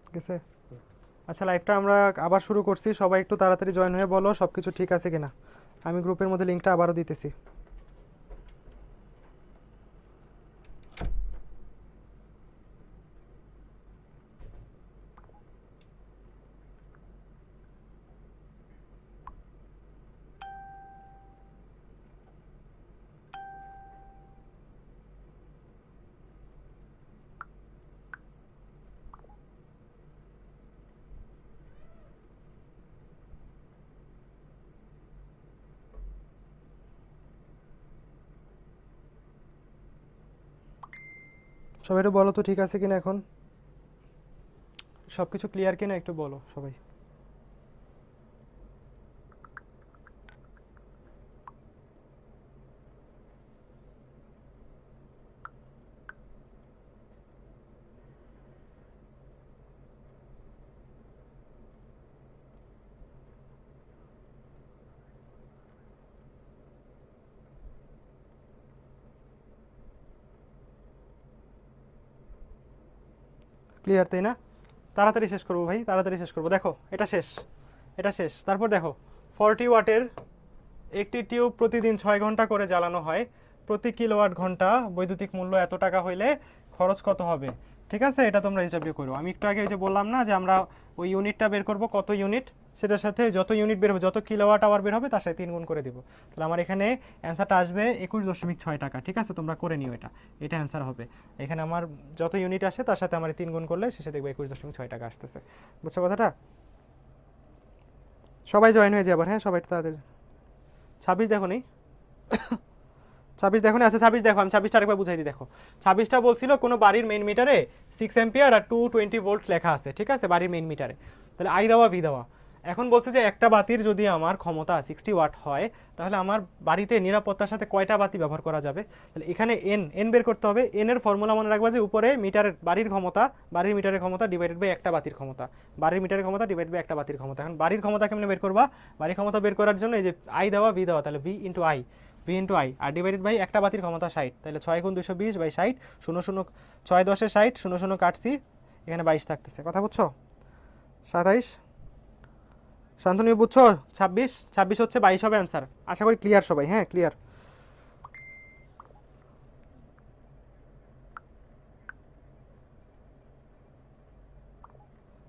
ঠিক আছে। আচ্ছা, লাইভটা আমরা আবার শুরু করছি, সবাই একটু তাড়াতাড়ি জয়েন হয়ে বলো সব কিছু ঠিক আছে কিনা। আমি গ্রুপের মধ্যে লিঙ্কটা আবারও দিতেছি। সবাই একটু বলো তো ঠিক আছে কিনা, এখন সব কিছু ক্লিয়ার কিনা একটু বলো সবাই। ক্লিয়ার তাই না? তাড়াতাড়ি শেষ করবো ভাই, তাড়াতাড়ি শেষ করবো। দেখো এটা শেষ, এটা শেষ। তারপর দেখো 40 ওয়াটের একটি টিউব প্রতিদিন 6 ঘন্টা করে জ্বালানো হয়, প্রতি কিলোওয়াট ঘন্টা বৈদ্যুতিক মূল্য এত টাকা হইলে খরচ কত হবে? ঠিক আছে, এটা তোমরা হিসাব দিয়ে করো। আমি একটু আগে ওই যে বললাম না যে আমরা ওই ইউনিটটা বের করব, কত ইউনিট, সেটার সাথে যত ইউনিট বের হবে, যত কিলোওয়াট আওয়ার বের হবে তার সাথে 3 গুণ করে দিব। তাহলে আমার এখানে অ্যান্সারটা আসবে 21.6 টাকা। ঠিক আছে, তোমরা করে নিও এটা, এটা অ্যান্সার হবে। এখানে আমার যত ইউনিট আসে তার সাথে আমার 3 গুণ করলে শেষে দেখবে 21.6 টাকা আসতেছে। বুঝছো কথাটা? সবাই জয়েন হয়ে যায় আবার, হ্যাঁ সবাই তাদের। 26 দেখো নি? 26 দেখো নি? আচ্ছা 26 দেখো, আমি 26টা আরেকবার বুঝাই দিই। দেখো 26টা বলছিল কোনো বাড়ির মেইন মিটারে 6 অ্যাম্পিয়ার আর 220 ভোল্ট লেখা আছে, ঠিক আছে, বাড়ির মেইন মিটারে। তাহলে আই দেওয়া ভি দেওয়া। এখন বলছে যে একটা বাতির যদি আমার ক্ষমতা 60 ওয়াট হয়, তাহলে আমার বাড়িতে নিরাপত্তার সাথে কয়টা বাতি ব্যবহার করা যাবে? তাহলে এখানে এন এন বের করতে হবে। এন এর ফর্মুলা মনে রাখবা যে উপরে মিটারের বাড়ির ক্ষমতা, বাড়ির মিটারের ক্ষমতা ডিভাইডেড বাই একটা বাতির ক্ষমতা, বাড়ির মিটারের ক্ষমতা ডিভাইড বাই একটা বাতির ক্ষমতা। এখন বাড়ির ক্ষমতা কেমনে বের করবা? বাড়ির ক্ষমতা বের করার জন্য এই যে আই দেওয়া ভি দেওয়া, তাহলে V into I, V into I আর ডিভাইডেড বাই একটা বাতির ক্ষমতা 60। তাহলে 6 গুণ 220 বাই 60, 0 0 6 10 60, 0 0 কাটছি, এখানে 22 থাকতেছে। কথা বুঝছো? 27 শান্তনু বুঝছো? 26 26 হচ্ছে 22 হবে অ্যান্সার। আশা করি ক্লিয়ার সবাই, হ্যাঁ ক্লিয়ার।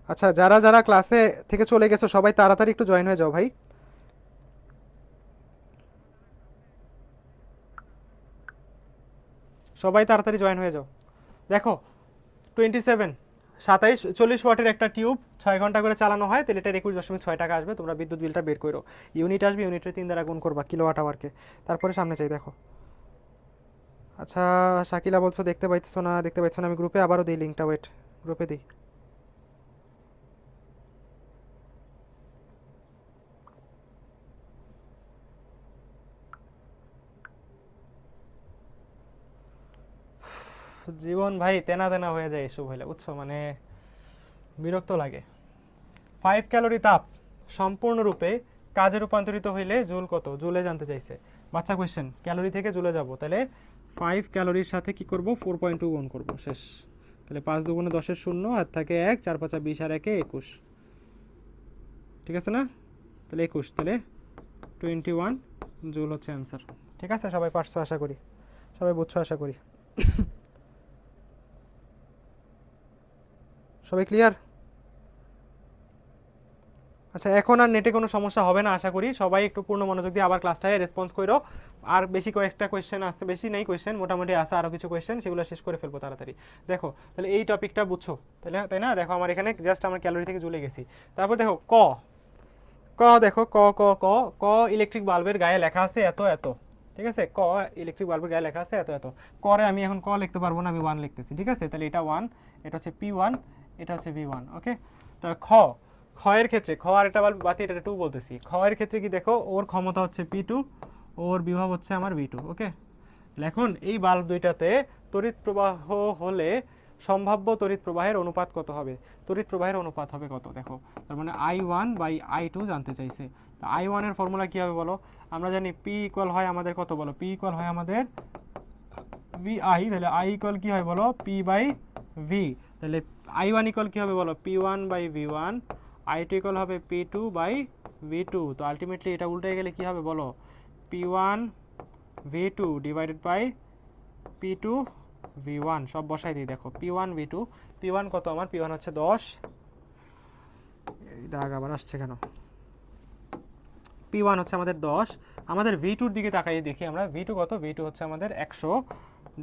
আচ্ছা, যারা যারা ক্লাসে থেকে চলে গেছো সবাই তাড়াতাড়ি একটু জয়েন হয়ে যাও ভাই। সবাই তাড়াতাড়ি জয়েন হয়ে যাও। দেখো 27 40 ওয়াটের একটা টিউব 6 ঘন্টা করে চালানো হয়, তাহলে এটা 21.6 টাকা আসবে। তোমরা বিদ্যুৎ বিলটা বের করো। ইউনিট আসবে, ইউনিটের 3 দ্বারা গুণ করবা কিলোওয়াট আওয়ারকে। তারপরে সামনে চাই দেখো। আচ্ছা, শাকিলা বলছো দেখতে পাইছো না, দেখতে পাইছো না। আমি গ্রুপে আবারও দিই লিঙ্কটা, ওয়েট, গ্রুপে দিই। জীবন ভাই তেনা তেনা হয়ে যায় এসব হইলে, বুঝছো, মানে বিরক্ত লাগে। 5 ক্যালোরি তাপ সম্পূর্ণরূপে কাজে রূপান্তরিত হইলে জুল কত? জুলে জানতে চাইছে। বাচ্চা কোয়েশ্চেন, ক্যালোরি থেকে জুলে যাব, তাহলে 5 ক্যালোরির সাথে কি করব? 4.2 গুণ করব, শেষ। তাহলে 5 দুগুণে 10-এর 0, আর থাকে 1, 4 5 20, আর 1 21। ঠিক আছে না? তাহলে 21, তাহলে 21 জুল হচ্ছে অ্যান্সার। ঠিক আছে, সবাই পারছো আশা করি, সবাই বুঝছো আশা করি। সবাই ক্লিয়ার? আচ্ছা, এখন আর নেটে কোনো সমস্যা হবে না আশা করি। সবাই একটু পূর্ণ মনোযোগ দিয়ে আবার ক্লাসটায় রেসপন্স করো। আর বেশি কয়েকটা কোয়েশ্চেন আসছে, বেশি নেই কোয়েশ্চেন, মোটামুটি আসে আরও কিছু কোয়েশ্চেন, সেগুলো শেষ করে ফেলবো তাড়াতাড়ি। দেখো তাহলে এই টপিকটা বুঝছো তাহলে, তাই না? দেখো আমার এখানে জাস্ট আমার ক্যালোরি থেকে চলে গেছি। তারপর দেখো ক, ক দেখো ক ক ক ক ইলেকট্রিক বাল্বের গায়ে লেখা আছে এত এত। ঠিক আছে, ক ইলেকট্রিক বাল্বের গায়ে লেখা আছে এত এত। করে আমি এখন ক লিখতে পারবো না, আমি 1 লিখতেছি। ঠিক আছে, তাহলে এটা 1, এটা হচ্ছে P1, এটা হচ্ছে V1। ওকে, তাহলে খ, খ এর ক্ষেত্রে, খ আর একটা বাল্ব বাতি, এটা 2 বলতেছি। খ এর ক্ষেত্রে কি দেখো, ওর ক্ষমতা হচ্ছে P2, ওর বিভব হচ্ছে আমার V2। ওকে, এখন এই বাল্ব দুইটাতে তড়িৎ প্রবাহ হলে সম্ভাব্য তড়িৎ প্রবাহের অনুপাত কত হবে? তড়িৎ প্রবাহের অনুপাত হবে কত? দেখো তার মানে I1 বাই I2 জানতে চাইছে। I1 এর ফর্মুলা কি হবে বলো? আমরা জানি P ইকুয়াল হয় আমাদের কত বলো? P ইকুয়াল হয় আমাদের VI, তাহলে I ইকুয়াল কি হয় বলো? P by V। তাহলে আই ওয়ান ইকুয়াল কী হবে বলো, P1/V1, আই টু ইকুয়াল হবে P2/V2। তো আলটিমেটলি এটা উল্টে গেলে কী হবে বলো, P1/V2 ডিভাইডেড বাই P2/V1। সব বসাই দিই, দেখো P1/V2, P1 কত আমার, P1 হচ্ছে 10, এই দাগ আবার আসছে কেন, P1 হচ্ছে আমাদের 10, আমাদের V2-র দিকে তাকাই দেখি আমরা, V2 কত, V2 হচ্ছে আমাদের 100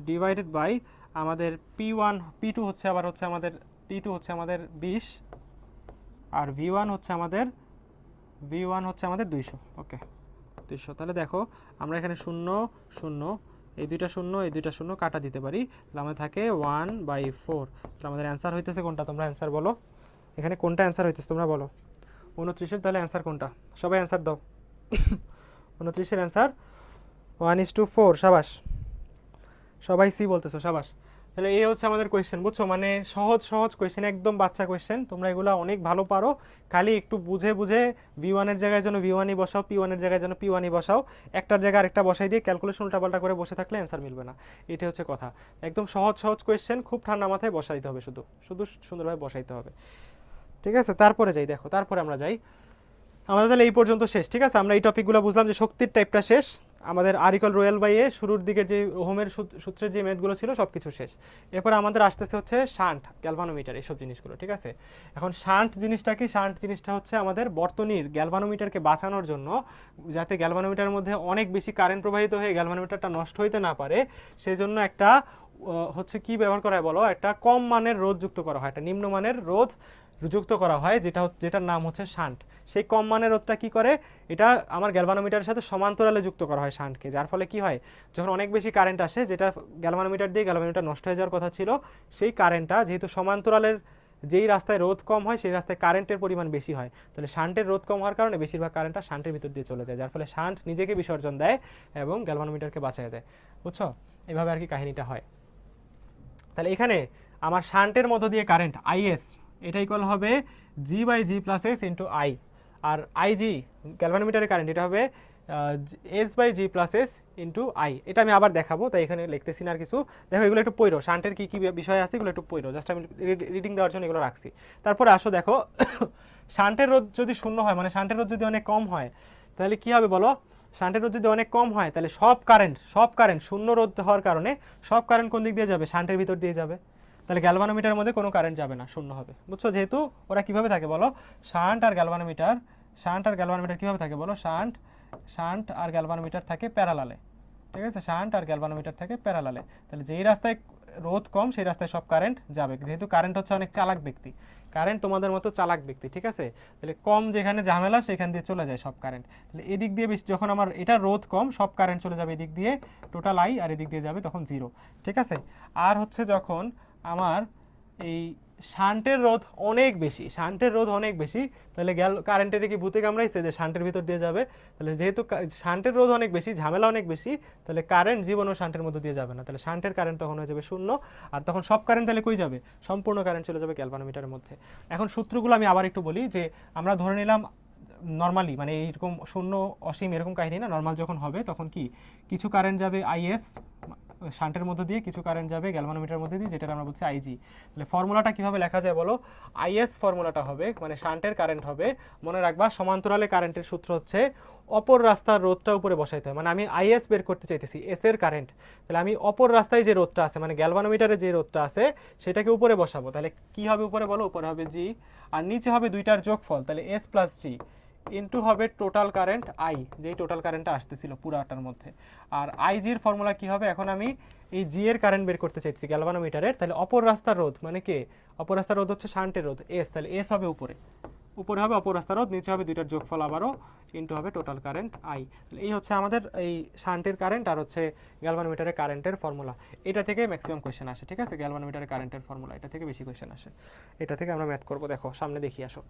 ডিভাইডেড বাই আমাদের P1, P2 হচ্ছে আবার হচ্ছে আমাদের, P2 হচ্ছে আমাদের 20, আর V1 হচ্ছে আমাদের 200। ওকে 200। তাহলে দেখো আমরা এখানে 0 0, এই দুইটা 0 এই দুইটা 0 কাটা দিতে পারি, তাহলে আমাদের থাকে 1/4। তাহলে আমাদের অ্যান্সার হইতেছে কোনটা, তোমরা অ্যান্সার বলো, এখানে কোনটা অ্যান্সার হইতেছে তোমরা বলো, 29-এর তাহলে অ্যান্সার কোনটা, সবাই অ্যান্সার দাও। 29-এর অ্যান্সার 1:4। সাবাস, সবাই সি বলতেছো, সাবাস। তাহলে এই হচ্ছে আমাদের কোয়েশ্চেন, বুঝছো, মানে সহজ সহজ কোয়েশ্চেন, একদম বাচ্চা কোয়েশ্চেন, তোমরা এগুলো অনেক ভালো পারো, খালি একটু বুঝে বুঝে V1-এর জায়গায় যেন V1-ই বসাও, P1-এর জায়গায় যেন P1-ই বসাও, একটার জায়গায় আরেকটা বসাই দিয়ে ক্যালকুলেশন উল্টাপাল্টা করে বসে থাকলে অ্যান্সার মিলবে না, এটা হচ্ছে কথা। একদম সহজ সহজ কোয়েশ্চেন, খুব ঠান্ডা মাথায় বসাইতে হবে, শুধু শুধু সুন্দরভাবে বসাইতে হবে, ঠিক আছে। তারপরে যাই, দেখো তারপরে আমরা যাই, আমাদের তাহলে এই পর্যন্ত শেষ, ঠিক আছে। আমরা এই টপিকগুলো বুঝলাম যে শক্তির টাইপটা শেষ, আমাদের আরিকল রয়্যাল বাই এ শুরুর দিকে যে ওহমের সূত্রের যে ম্যাথগুলো ছিল সব কিছু শেষ। এরপর আমাদের আসতেছে হচ্ছে শান্ট, গ্যালভানোমিটার, এইসব জিনিসগুলো, ঠিক আছে। এখন শান্ট জিনিসটা কি, শান্ট জিনিসটা হচ্ছে আমাদের বর্তনীর গ্যালভানোমিটারকে বাঁচানোর জন্য, যাতে গ্যালভানোমিটারের মধ্যে অনেক বেশি কারেন্ট প্রবাহিত হয়ে গ্যালভানোমিটারটা নষ্ট হইতে না পারে, সেই জন্য একটা হচ্ছে কি ব্যবহার করা হয় বলো, একটা কম মানের রোধ যুক্ত করা হয়, একটা নিম্নমানের রোধ যুক্ত করা হয়, যেটার নাম হচ্ছে শান্ট। সেই কম মানের রোধটা কি করে, এটা আমার গ্যালভানোমিটারের সাথে সমান্তরালে যুক্ত করা হয় শান্টকে, যার ফলে কি হয়, যখন অনেক বেশি কারেন্ট আসে, যেটা গ্যালভানোমিটার দিয়ে গ্যালভানোমিটার নষ্ট হয়ে যাওয়ার কথা ছিল, সেই কারেন্টটা যেহেতু সমান্তরালের যেই রাস্তায় রোধ কম হয় সেই রাস্তায় কারেন্টের পরিমাণ বেশি হয়, তাহলে শান্টের রোধ কম হওয়ার কারণে বেশিরভাগ কারেন্টটা শান্টের ভিতর দিয়ে চলে যায়, যার ফলে শান্ট নিজেকে বিসর্জন দেয় এবং গ্যালভানোমিটারকে বাঁচিয়ে দেয়, বুঝছো, এভাবে আর কি কাহিনীটা হয়। তাহলে এখানে আমার শান্টের মধ্য দিয়ে কারেন্ট আইএস, এটা ইকুয়াল হবে G/G+S ইন্টু আই, আর আইজি গ্যালভানোমিটারের কারেন্ট এটা হবে S/G+S ইন্টু আই। এটা আমি আবার দেখাবো, তাই এখানে লিখতেছি না আর কিছু। দেখো এগুলো একটু পড়ো, শান্টের কী কী বিষয় আছে এগুলো একটু পড়ো, জাস্ট আমি রিডিং দেওয়ার জন্য এগুলো রাখছি। তারপরে আসো দেখো, শান্টের রোধ যদি শূন্য হয়, মানে শান্টের রোধ যদি অনেক কম হয়, তাহলে কি হবে বলো, শান্টের রোধ যদি অনেক কম হয়, তাহলে সব কারেন্ট শূন্য রোধ হওয়ার কারণে সব কারেন্ট কোন দিক দিয়ে যাবে, শান্টের ভিতর দিয়ে যাবে, তাহলে গ্যালভানোমিটারের মধ্যে কোনো কারেন্ট যাবে না, শূন্য হবে, বুঝছো। যেহেতু ওরা কিভাবে থাকে বলো, শান্ট আর গ্যালভানোমিটার কিভাবে থাকে বলো, শান্ট আর গ্যালভানোমিটার থাকে প্যারালালে, ঠিক আছে, শান্ট আর গ্যালভানোমিটার থাকে প্যারালালে। তাহলে যেই রাস্তায় রোধ কম সেই রাস্তায় সব কারেন্ট যাবে, যেহেতু কারেন্ট হচ্ছে অনেক চালাক ব্যক্তি, কারেন্ট তোমাদের মতো চালাক ব্যক্তি, ঠিক আছে। তাহলে কম যেখানে ঝামেলা সেখান দিয়ে চলে যায় সব কারেন্ট, তাহলে এদিক দিয়ে বেশি, যখন আমার এটা রোধ কম সব কারেন্ট চলে যাবে এদিক দিয়ে, টোটাল আই, আর এদিক দিয়ে যাবে তখন 0, ঠিক আছে। আর হচ্ছে যখন আমার এই শান্টের রোধ অনেক বেশি, তাহলে কারেন্টের কি ভূতে কামড়াইছে যে শান্টের ভিতর দিয়ে যাবে, তাহলে যেহেতু শান্টের রোধ অনেক বেশি, ঝামেলা অনেক বেশি, তাহলে কারেন্ট জীবনও শান্টের মধ্যে দিয়ে যাবে না, তাহলে শান্টের কারেন্ট তখন হয়ে যাবে 0, আর তখন সব কারেন্ট তাহলে কই যাবে, সম্পূর্ণ কারেন্ট চলে যাবে গ্যালভানোমিটারের মধ্যে। এখন সূত্রগুলো আমি আবার একটু বলি, যে আমরা ধরে নিলাম নর্মালি, মানে এইরকম শূন্য অসীম এরকম কাহিনী না, নর্মাল যখন হবে তখন কি কিছু কারেন্ট যাবে আইএস শান্টের মধ্যে দিয়ে, কিছু কারেন্ট যাবে গ্যালভানোমিটারের মধ্যে দিয়ে, যেটা আমরা বলছি আইজি। তাহলে ফর্মুলাটা কিভাবে লেখা যায় বলো, আইএস ফর্মুলাটা হবে, মানে শান্টের কারেন্ট হবে, মনে রাখবা সমান্তরালে কারেন্টের সূত্র হচ্ছে অপর রাস্তার রোধটা উপরে বসাইতে হয়, মানে আমি আইএস বের করতে চাইতেছি, এস এর কারেন্ট, তাহলে আমি অপর রাস্তায় যে রোধটা আছে, মানে গ্যালভানোমিটারে যে রোধটা আছে সেটাকে উপরে বসাবো, তাহলে কি হবে উপরে বলো, উপরে হবে জি, আর নিচে হবে দুইটার যোগফল, তাহলে এস প্লাস জি ইন্টু হবে টোটাল কারেন্ট আই, যেই টোটাল কারেন্টটা আসতেছিল পুরাটার মধ্যে। আর আইজির ফর্মুলা কি হবে, এখন আমি এই জি এর কারেন্ট বের করতে চাইছি গ্যালভানোমিটারের, তাহলে অপর রাস্তার রোধ মানে কে, অপর রাস্তার রোধ হচ্ছে শান্টের রোধ এস, তাহলে এস হবে উপরে হবে অপর রাস্তার রোধ, নিচে হবে দুইটার যোগফল আবারও ইন্টু হবে টোটাল কারেন্ট আই। তাহলে এই হচ্ছে আমাদের এই শান্টের কারেন্ট আর হচ্ছে গ্যালভানোমিটারের কারেন্টের ফর্মুলা, এটা থেকে ম্যাক্সিমাম কোয়েশ্চেন আসে, ঠিক আছে, গ্যালভানোমিটারের কারেন্টের ফর্মুলা, এটা থেকে বেশি কোয়েশ্চেন আসে, এটা থেকে আমরা ম্যাথ করবো, দেখো সামনে দেখি আসো।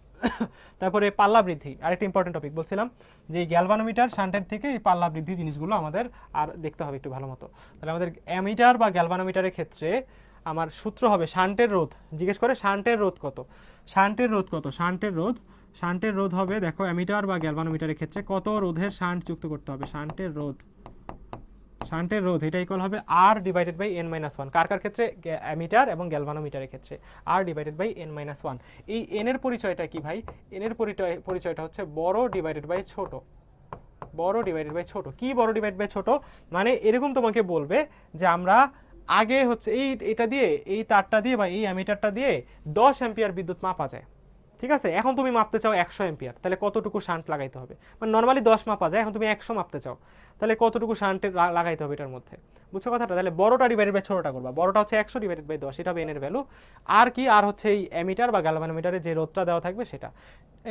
তারপরে পাল্লা বৃদ্ধি, আরেকটা ইম্পর্টেন্ট টপিক বলছিলাম, যে এই গ্যালভানোমিটার শান্টের থেকে এই পাল্লা বৃদ্ধি জিনিসগুলো আমাদের আর দেখতে হবে একটু ভালো মতো। তাহলে আমাদের অ্যামিটার বা গ্যালভানোমিটারের ক্ষেত্রে আমার সূত্র হবে শান্টের রোধ, জিজ্ঞেস করে শান্টের রোধ কত, শান্টের রোধ হবে, দেখো অ্যামিটার বা গ্যালভানোমিটারের ক্ষেত্রে কত রোধের শান্ট যুক্ত করতে হবে, শান্টের রোধ এটা ইকুয়াল হবে R divided by N minus one. কার কার ক্ষেত্রে? অ্যামিটার এবং গ্যালভানোমিটারের ক্ষেত্রে R divided by N minus one. এই এন এর পরিচয়টা কি ভাই? এন এর পরিচয়টা হচ্ছে বড় ডিভাইডেড বাই ছোট। বড় ডিভাইডেড বাই ছোট। কি বড় ডিভাইড বাই ছোট? মানে এরকম তোমাকে বলবে যে আমরা আগে হচ্ছে এটা দিয়ে, এই তারটা দিয়ে বা এই অ্যামিটারটা দিয়ে 10 অ্যাম্পিয়ার বিদ্যুৎ মাপা যায়, ঠিক আছে? এখন তুমি মাপতে চাও 100 অ্যাম্পিয়ার, তাহলে কতটুকু শান্ট লাগাইতে হবে? মানে নর্মালি 10 মাপা যায়, এখন তুমি 100 মাপতে চাও, তাহলে কতটুকু শান্ট লাগাইতে হবে এটার মধ্যে? বুঝছো কথাটা? তাহলে বড়টা ডিভাইডেড বাই ছোটটা করবা। বড়টা হচ্ছে 100 ডিভাইডেড বাই 10, এটা হবে এন এর ভ্যালু। আর কি? আর হচ্ছে এই অ্যামিটার বা গ্যালভানোমিটারে যে রোধটা দেওয়া থাকবে সেটা।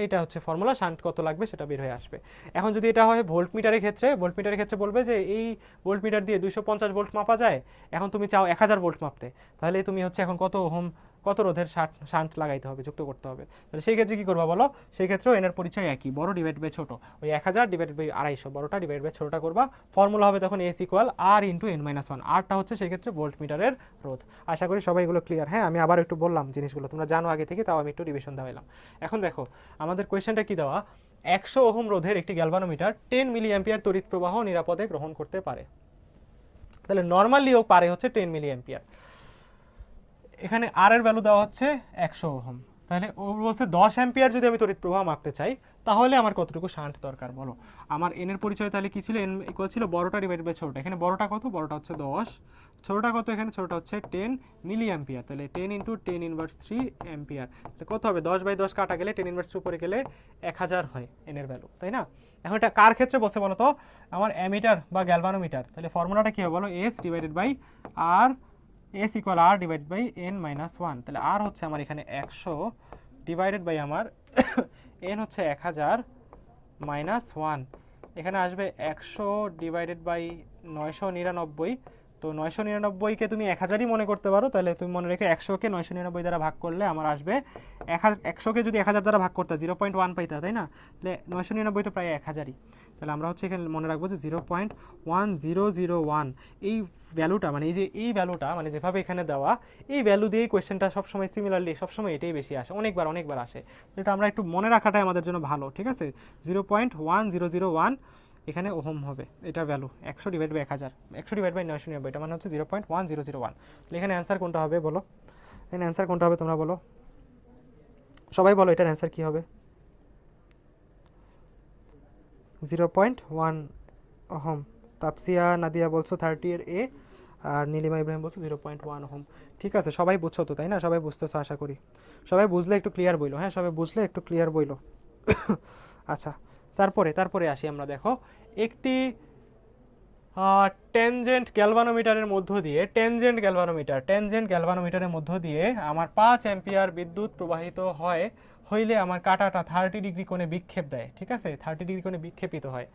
এইটা হচ্ছে ফর্মুলা, শান্ট কত লাগবে সেটা বের হয়ে আসবে। এখন যদি এটা হয় ভোল্টমিটারের ক্ষেত্রে, ভোল্টমিটারের ক্ষেত্রে বলবে যে এই ভোল্টমিটার দিয়ে 250 ভোল্ট মাপা যায়, এখন তুমি চাও 1000 ভোল্ট মাপতে, তাহলে তুমি হচ্ছে এখন কত ওহম, কত রোধের শান্ট লাগাইতে হবে, যুক্ত করতে হবে। তাহলে সেই ক্ষেত্রে কি করবা বলো? সেই ক্ষেত্রেও এনের পরিচয় একই, বড় ডিভাইড বাই ছোট। ওই 1000 ডিভাইডেড বাই 250, বড়টা ডিভাইড বাই ছোটটা করবা। ফর্মুলা হবে তখন এস ইকুয়াল আর ইন্টু এন মাইনাস ওয়ান। আরটা হচ্ছে সেই ক্ষেত্রে ভোল্টমিটারের রোধ। আশা করি সবাই এগুলো ক্লিয়ার। হ্যাঁ, আমি আবার একটু বললাম জিনিসগুলো, তোমরা জানো আগে থেকে, তাও আমি একটু রিভিশন দেওয়াইলাম। এখন দেখো আমাদের কোয়েশ্চেনটা কি দেওয়া? 100 ওহম রোধের একটি গ্যালভানোমিটার 10 মিলি অ্যাম্পিয়ার তড়িৎ প্রবাহ নিরাপদে গ্রহণ করতে পারে। তাহলে নর্মালিও পারে হচ্ছে 10 মিলি অ্যাম্পিয়ার। এখানে আর এর ভ্যালু দেওয়া হচ্ছে 100 ওহম। তাহলে ও বলছে 10 অ্যাম্পিয়ার যদি আমি তড়িৎ প্রবাহ মাপতে চাই, তাহলে আমার কতটুকু শান্ট দরকার বলো? আমার এন এর পরিচয় তাহলে কি ছিল? এন ইকুয়াল ছিল বড়টা ডিভাইডেড বাই ছোটটা। এখানে বড়টা কত? বড়টা হচ্ছে 10, ছোটটা কত? এখানে ছোটটা হচ্ছে 10 মিলি অ্যাম্পিয়ার। তাহলে 10 ইন্টু 10 ইনভার্স 3 অ্যাম্পিয়ার। তাহলে কত হবে? 10 বাই 10 কাটা গেলে 10 ইনভার্স উপরে গেলে 1000 হয় এন এর ভ্যালু, তাই না? এখন এটা কার ক্ষেত্রে বলছে বলো তো? আমার অ্যামিটার বা গ্যালভানোমিটার। তাহলে ফর্মুলাটা কি হবে বলো? S divided by R, S equal R divide by N minus one. তাহলে আর হচ্ছে আমার এখানে 100 ডিভাইডেড বাই আমার এন হচ্ছে 1000 মাইনাস ওয়ান। এখানে আসবে 100 ডিভাইডেড বাই 999। তো 999কে তুমি 1000ই মনে করতে পারো, তাহলে তুমি মনে রেখে 100কে 999 দ্বারা ভাগ করলে আমার আসবে 100কে যদি 1000 দ্বারা ভাগ করতে 0.1 পাইতা, তাই না? তাহলে 999 তো প্রায় 1000ই। তাহলে আমরা হচ্ছে এখানে মনে রাখবো যে 0.1001 এই ভ্যালুটা, মানে এই ভ্যালুটা মানে যেভাবে এখানে দেওয়া, এই ভ্যালু দিয়েই কোয়েশ্চেনটা সবসময় সিমিলারলি সবসময় এটাই বেশি আসে, অনেকবার আসে। এটা আমরা একটু মনে রাখাটাই আমাদের জন্য ভালো, ঠিক আছে? 0.1001 এখানে ওহম হবে, এটা value 100 divide by 1000, 100 divide by 999, এটা মানে হচ্ছে 0.1001। তাহলে এখানে অ্যান্সার কোনটা হবে বলো? এখানে অ্যান্সার কোনটা হবে তোমরা বলো, সবাই বলো এটার অ্যান্সার কি হবে? 0.1 ওহম। তাপসিয়া নাদিয়া বলছো 30 এর এ, আর নীলিমা ইব্রাহিম বলছো 0.1 ওহম। ঠিক আছে, সবাই বুঝছো তো, তাই না? সবাই বুঝতেছো আশা করি। সবাই বুঝলে একটু ক্লিয়ার বইলো, হ্যাঁ সবাই বুঝলে একটু ক্লিয়ার বইলো। আচ্ছা, তারপরে আসি আমরা। দেখো একটি ট্যানজেন্ট গ্যালভানোমিটারের মধ্য দিয়ে, ট্যানজেন্ট গ্যালভানোমিটারের মধ্য দিয়ে আমার 5 অ্যাম্পিয়ার বিদ্যুৎ প্রবাহিত হইলে আমার কাঁটাটা 30 ডিগ্রি কোণে বিক্ষেপ দেয়, ঠিক আছে? 30 ডিগ্রি কোণে বিক্ষেপিত হয়।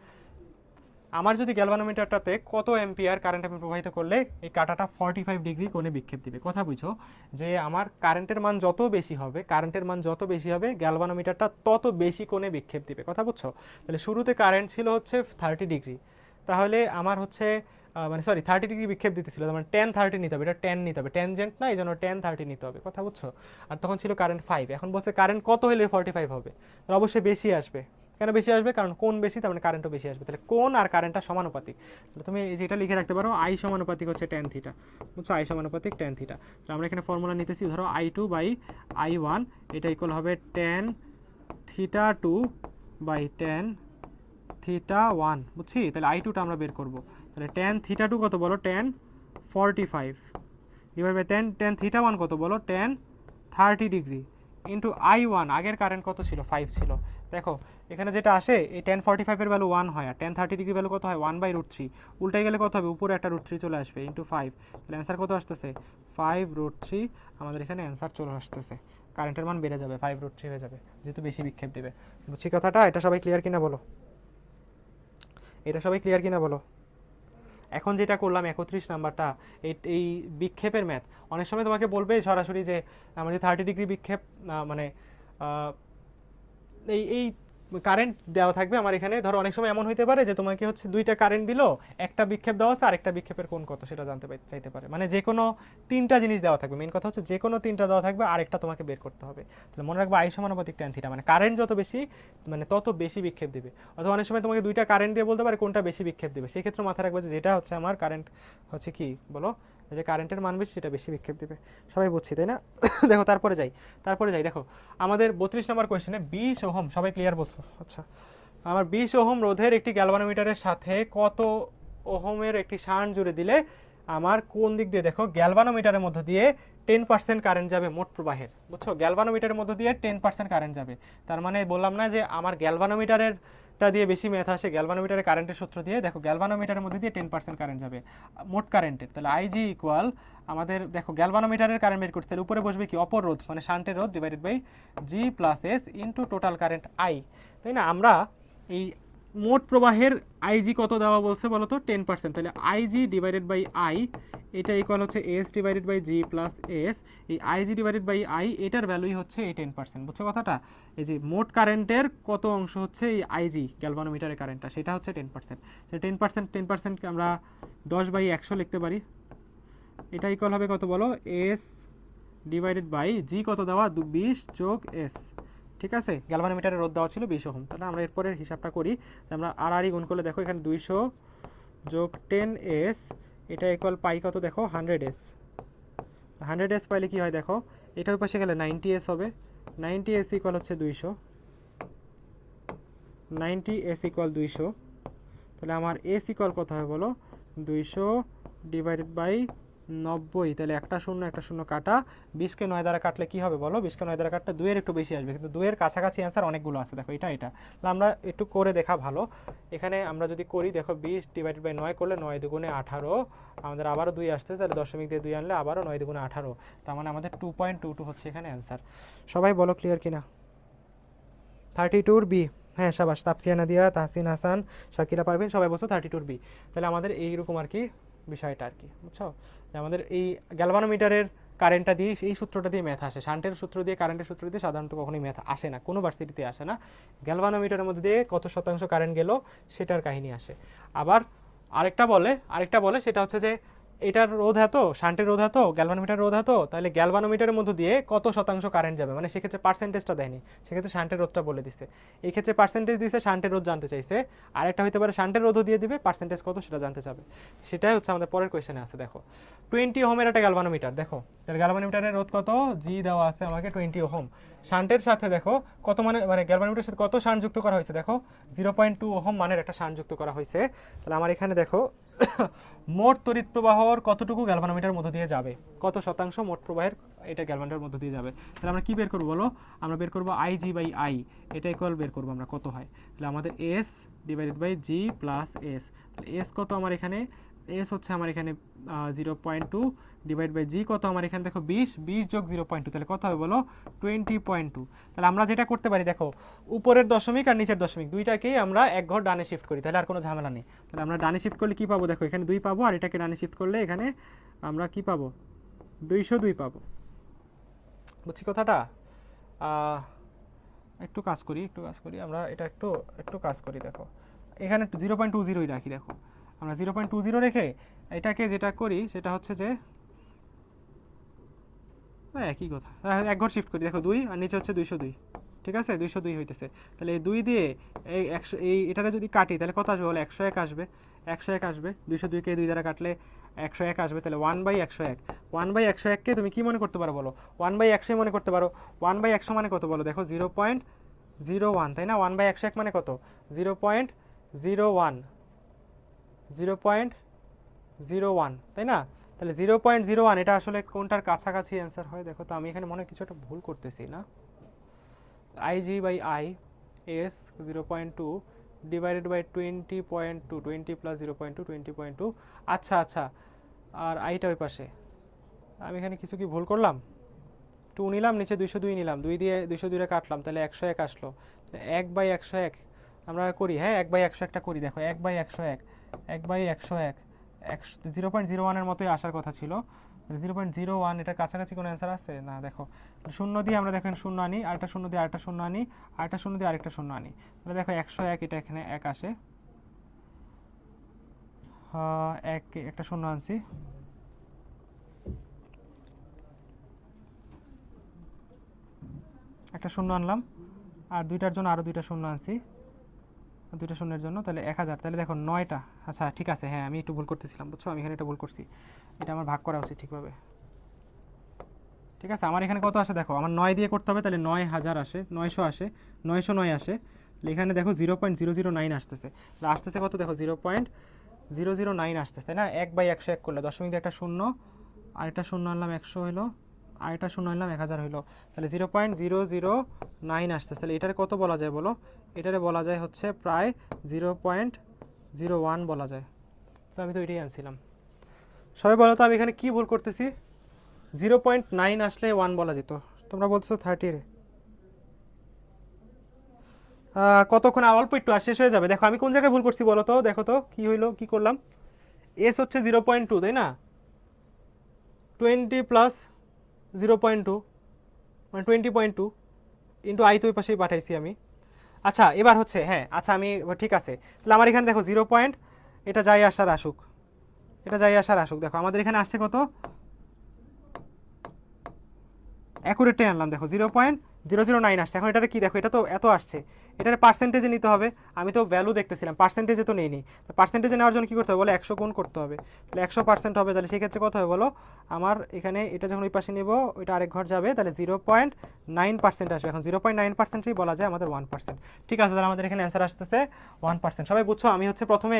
আমার যদি গ্যালভানোমিটারটাতে কত অ্যাম্পিয়ার কারেন্ট আমি প্রবাহিত করলে এই কাঁটাটা 45 ডিগ্রি কোণে বিক্ষেপ দিবে? কথা বুঝো যে আমার কারেন্টের মান যত বেশি হবে গ্যালভানোমিটারটা তত বেশি কোণে বিক্ষেপ দিবে, কথা বুঝছো? তাহলে শুরুতে কারেন্ট ছিল হচ্ছে 30 ডিগ্রি, তাহলে আমার হচ্ছে মানে সরি 30 ডিগ্রি বিক্ষেপ দিতেছিল, মানে 10-30 নিতে হবে, এটা 10 নিতে হবে, ট্যানজেন্ট না, এই জন্য 10-30 নিতে হবে, কথা বুঝছো? আর তখন ছিল কারেন্ট 5, এখন বলছে কারেন্ট কত হলে 45 হবে? তাহলে অবশ্যই বেশি আসবে। কেন বেশি আসবে? কারণ কোণ বেশি, তার মানে কারেন্টও বেশি আসবে। তাহলে কোণ আর কারেন্টটা সমানুপাতিক। তাহলে তুমি যেটা লিখে রাখতে পারো আই সমানুপাতিক হচ্ছে ট্যান থিটা, বুঝছো? আই সমানুপাতিক ট্যান থিটা। তো আমরা এখানে ফর্মুলা নিতেছি, ধরো I2 বাই I1 এটা ইকুয়াল হবে tan theta 2 by tan theta 1, বুঝছি? তাহলে I2টা আমরা বের করব। তাহলে ট্যান থিটা 2 কত বলো? Tan 45 divide by tan theta 1 কত বলো? ট্যান 30 ডিগ্রি ইন্টু I1, আগের কারেন্ট কত ছিল? 5 ছিল। দেখো এখানে যেটা আসে, এই ট্যান 45 এর ভ্যালু 1 হয়, আর ট্যান 30 ডিগ্রি ভ্যালু কত হয়? 1/√3। উল্টাই গেলে কত হবে? উপরে একটা √3 চলে আসবে, ইন্টু 5। তাহলে অ্যান্সার কত আসতেছে? 5√3। আমাদের এখানে অ্যান্সার চলে আসতেছে, কারেন্টের মান বেড়ে যাবে, 5√3 হয়ে যাবে, যেহেতু বেশি বিক্ষেপ দেবে। বুঝছি কথাটা? এটা সবাই ক্লিয়ার কিনা বলো? এটা সবাই ক্লিয়ার কিনা বলো? এখন যেটা করলাম 31 নাম্বারটা, এই বিক্ষেপের ম্যাথ, অনেক সময় তোমাকে বলবে সরাসরি যে আমাদের 30 ডিগ্রি বিক্ষেপ মানে এই এই কারেন্ট দেওয়া থাকবে আমার এখানে, ধরো অনেক সময় এমন হতে পারে যে তোমাকে হচ্ছে দুইটা কারেন্ট দিলো, একটা বিক্ষেপ দেওয়া আছে, আরেকটা বিক্ষেপের কোণ কত সেটা জানতে চাইতে পারে, মানে যে কোনো তিনটা জিনিস দেওয়া থাকবে, মেইন কথা হচ্ছে যে কোনো তিনটা দেওয়া থাকবে, আরেকটা তোমাকে বের করতে হবে। তাহলে মনে রাখবে আই সমানুপাতিক ট্যান থিটা, মানে কারেন্ট যত বেশি মানে তত বেশি বিক্ষেপ দিবে। অথবা অনেক সময় তোমাকে দুইটা কারেন্ট দিয়ে বলতে পারে কোনটা বেশি বিক্ষেপ দিবে, সেই ক্ষেত্রে মাথায় রাখবে যে যেটা হচ্ছে আমার কারেন্ট হচ্ছে কি বলো, যে কারেন্টের মান বেশি সেটা বেশি বিক্ষেপ দিবে। সবাই বুঝছি তাই না? দেখো তারপরে যাই দেখো আমাদের 32 নম্বর কোয়েশ্চেনে 20 ওহম, সবাই ক্লিয়ার বলছো? আচ্ছা, আমার 20 ওহম রোধের একটি গ্যালভানোমিটারের সাথে কত ওহমের একটি শান্ট জুড়ে দিলে আমার কোন দিক দিয়ে, দেখো গ্যালভানোমিটারের মধ্য দিয়ে 10% কারেন্ট যাবে মোট প্রবাহের, বুঝছো? গ্যালভানোমিটারের মধ্য দিয়ে 10% কারেন্ট যাবে, তার মানে বললাম না যে আমার গ্যালভানোমিটারের টা দিয়ে বেশি ম্যাথ আসে গ্যালভানোমিটারের কারেন্টের সূত্র দিয়ে। দেখো গ্যালভানোমিটারের মধ্যে দিয়ে 10% কারেন্ট যাবে মোট কারেন্টের, তাহলে আইজি ইকুয়াল আমাদের দেখো গ্যালভানোমিটারের কারেন্ট বের করতে, তাহলে উপরে বসবে কি অপর রোধ মানে শান্টের রোধ divided by G plus S into total current I, তাই না? আমরা এই মোট প্রবাহের আইজি কত দেওয়া বলছে বলো তো? 10%, তাহলে আইজি ডিভাইডেড বাই আই এটা ইকুয়াল হচ্ছে S divided by G plus S, এই আইজি ডিভাইডেড বাই আই এটার ভ্যালুই হচ্ছে এই 10%, বুঝছো কথাটা? এই যে মোট কারেন্টের কত অংশ হচ্ছে এই আইজি গ্যালভানোমিটারের কারেন্টটা, সেটা হচ্ছে 10%। সেই 10%কে আমরা 10/100 লিখতে পারি, এটা ইকুয়াল হবে কত বলো? এস ডিভাইডেড বাই জি কত দেওয়া 20 যোগ এস, ঠিক আছে? গ্যালভানোমিটারের রোধ দেওয়া ছিল 20 ওহম, তাহলে আমরা এরপরের হিসাবটা করি। আমরা আর গুণ করলে দেখো এখানে 200 যোগ 10s এটা ইকুয়াল পাই কত দেখো 100s, 100s পাইলে কি হয় দেখো, এটা ওই পাশে গেলে 90s হবে, 90s ইকুয়াল হচ্ছে 200, 90s ইকুয়াল 200, তাহলে আমার s ইকুয়াল কত হয় বলো? 200 ডিভাইডেড বাই 90, তাহলে একটা শূন্য কাটা, 20কে 9 দ্বারা কাটলে কি হবে বলো? 20কে 9 দ্বারা কাটলে 2 এর একটু বেশি আসবে, কিন্তু 2 এর কাছাকাছি অ্যান্সার অনেকগুলো আছে, দেখো এটা তাহলে আমরা একটু করে দেখা ভালো। এখানে আমরা যদি করি দেখো 20 ডিভাইডেড বাই 9 করলে 9 দুগুণে 18, আমাদের আবারও 2 আসছে, তাহলে দশমিক দিয়ে 2 আনলে আবারও 9 দুগুণে 18, তার মানে আমাদের 2.22 হচ্ছে এখানে অ্যান্সার। সবাই বলো ক্লিয়ার কিনা? 32 বি, হ্যাঁ সাবাস, তাপসিয়া নাদিয়া, তাহসিন হাসান, শাকিরা পারভিন, সবাই বলছো 32 বি। তাহলে আমাদের এইরকম আর কি বিষয়টা আর কি, বুঝছো? যে আমাদের এই গ্যালভানোমিটারের কারেন্টটা দিয়ে এই সূত্রটা দিয়ে ম্যাথ আসে, শান্টের সূত্র দিয়ে কারেন্টের সূত্র দিয়ে সাধারণত কখনোই ম্যাথ আসে না, কোনো ভার্সিটিতে আসে না। গ্যালভানোমিটারের মধ্যে দিয়ে কত শতাংশ কারেন্ট গেল সেটার কাহিনী আসে। আবার আরেকটা বলে সেটা হচ্ছে যে এটার রোধ এত, শান্টের রোধ এত, গ্যালভানোমিটার রোধ এত, তাহলে গ্যালভানোমিটারের মধ্যে দিয়ে কত শতাংশ কারেন্ট যাবে, মানে সেক্ষেত্রে পার্সেন্টেজটা দেয়নি, সেক্ষেত্রে শান্টের রোধটা বলে দিছে। এই ক্ষেত্রে পার্সেন্টেজ দিছে, শান্টের রোধ জানতে চাইছে। আরেকটা হতে পারে শান্টের রোধও দিয়ে দিবে, পার্সেন্টেজ কত সেটা জানতে চাবে। সেটাই হচ্ছে আমাদের পরের কোয়েশ্চেনে আছে। দেখো 20 ওহমের একটা গ্যালভানোমিটার, দেখো তাহলে গ্যালভানোমিটারের রোধ কত? জি দেওয়া আছে আমাকে 20 ওহম। শান্টের সাথে দেখো কত মানে গ্যালভানোমিটারের সাথে কত শান্ট যুক্ত করা হয়েছে, দেখো 0.2 ওহম মানের একটা শান্ট যুক্ত করা হয়েছে। তাহলে আমার এখানে দেখো মোট তড়িৎ প্রবাহর কতটুকু গ্যালভানোমিটারের মধ্য দিয়ে যাবে, কত শতাংশ মোট প্রবাহের এটা গ্যালভানোমিটারের মধ্য দিয়ে যাবে। তাহলে আমরা কি বের করবো বলো? আমরা বের করবো আইজি বাই আই, এটা ইকুয়াল বের করবো আমরা কত হয়। তাহলে আমাদের S divided by G plus S, S কত আমার এখানে? এস হচ্ছে আমার এখানে 0.2 ডিভাইড বাই জি কত আমার এখানে দেখো 20 যোগ 0.2, তাহলে কত হবে বলো? 20.2। তাহলে আমরা যেটা করতে পারি দেখো, উপরের দশমিক আর নিচের দশমিক দুইটাকেই আমরা এক ঘর ডানে শিফট করি, তাহলে আর কোনো ঝামেলা নেই। তাহলে আমরা ডানে শিফট করলে কি পাবো দেখো, এখানে 2 পাবো, আর এটাকে ডানে শিফট করলে এখানে আমরা কি পাবো? 202 পাবো, বুঝছি কথাটা? একটু কাজ করি আমরা, এটা একটু কাজ করি। দেখো এখানে 0.20 রাখি, দেখো আমরা 0.20 রেখে এটাকে যেটা করি সেটা হচ্ছে যে একই কথা, এক ঘর শিফট করি। দেখো 2 আর নিচে হচ্ছে 202, ঠিক আছে? 202 হইতেছে। তাহলে এই 2 দিয়ে এই 100 এটাকে যদি কাটি তাহলে কত আসবে বলো? 101 আসবে, 101 আসবে। 202কে 2 দ্বারা কাটলে 101 আসবে, তাহলে 1/101। 1/101কে তুমি কি মনে করতে পারো বলো? 1/100 মনে করতে পারো। 1/100 মানে কত বলো? দেখো 0.01, তাই না? 1/101 মানে কত? 0.01, 0.01, তাই না? তাহলে 0.01 এটা আসলে কোনটার কাছাকাছি অ্যান্সার হয় দেখো তো? আমি এখানে মনে হয় কিছু একটা ভুল করতেছি না? IG by I S 0.2 divided by 20.2, 20 plus 0.2, 20.2। আচ্ছা, আর আইটা ওই পাশে, আমি এখানে কিছু কি ভুল করলাম? 2 নিলাম, নিচে 202 নিলাম, 2 দিয়ে 202 কাটলাম, তাহলে 101 আসলো। 1/101 আমরা করি, হ্যাঁ 1/101টা করি। দেখো 1/101, 0.01 এর মতোই আসার কথা ছিল, 0.01, এটার কাছাকাছি কোনো অ্যান্সার আছে না? দেখো শূন্য দিয়ে আমরা দেখেন শূন্য আনি, আরেকটা শূন্য দিয়ে আরেকটা শূন্য আনি, আরেকটা শূন্য দিয়ে আরেকটা শূন্য আনি, তাহলে দেখো 101, এটা এখানে 1 আসে, এক একটা শূন্য আনছি, একটা শূন্য আনলাম, আর দুইটার জন্য আরও দুইটা শূন্য আনছি, দুইটা শূন্যের জন্য, তাহলে 1000। তাহলে দেখো 9টা, আচ্ছা ঠিক আছে, হ্যাঁ আমি একটু ভুল করতেছিলাম, বুঝছো, আমি এখানে একটা ভুল করছি, এটা আমার ভাগ করা উচিত ঠিকভাবে। ঠিক আছে, আমার এখানে কত আসে দেখো, আমার 9 দিয়ে করতে হবে, তাহলে 9000 আসে, 900 আসে, 909 আসে, তাহলে এখানে দেখো 0.009 আসতেছে, তাহলে আসতেছে কত দেখো 0.009 আসতেছে না, 1/101 করলে দশমিক দিয়ে একটা শূন্য, আরেকটা শূন্য আনলাম 100 হলো, আরেকটা শূন্য আনলাম 1000 হলো, তাহলে 0.009 আসতেছে, তাহলে এটারে কত বলা যায় বলো? এটারে বলা যায় হচ্ছে প্রায় 0.01 বলা যায়। তো আমি তো এটাই আনছিলাম। সবাই বলো তো আমি এখানে কি ভুল করতেছি? 0.9 আসলে 1 বলা যেত, তোমরা বলছো 30 রে। কতক্ষণ, অল্প একটু আর শেষ হয়ে যাবে। দেখো আমি কোন জায়গায় ভুল করছি বলো তো, দেখো তো কি হইলো, কি করলাম। এস হচ্ছে 0.2, তাই না? 20 প্লাস 0.2 মানে 20.2 ইন্টু আই তো ওই পাশেই পাঠাইছি আমি। আচ্ছা এবার হচ্ছে, হ্যাঁ আচ্ছা আমি ঠিক আছে, তাহলে আমার এখানে দেখো 0 পয়েন্ট, এটা যাই আসার আসুক, এটা যাই আসার আসুক, দেখো আমাদের এখানে আসছে কত, অ্যাকুরেটে আনলাম, দেখো 0.009 আসছে। এখন এটারে কি দেখো, এটা তো এত আসছে, এটার পার্সেন্টেজে নিতে হবে, আমি তো ভ্যালু দেখতেছিলাম, পার্সেন্টেজে তো নেই, তো পার্সেন্টেজে নেওয়ার জন্য কী করতে হবে বলো, 100 গুণ করতে হবে, তাহলে 100% হবে, তাহলে সেক্ষেত্রে কত হবে বলো, আমার এখানে এটা যখন ওই পাশে নেবো ওইটা আরেক ঘর যাবে, তাহলে 0.9% আসবে। এখন 0.9%ই বলা যায় আমাদের 1%। ঠিক আছে, তাহলে আমাদের এখানে অ্যান্সার আসতেছে 1%। সবাই বুঝছো, আমি হচ্ছে প্রথমে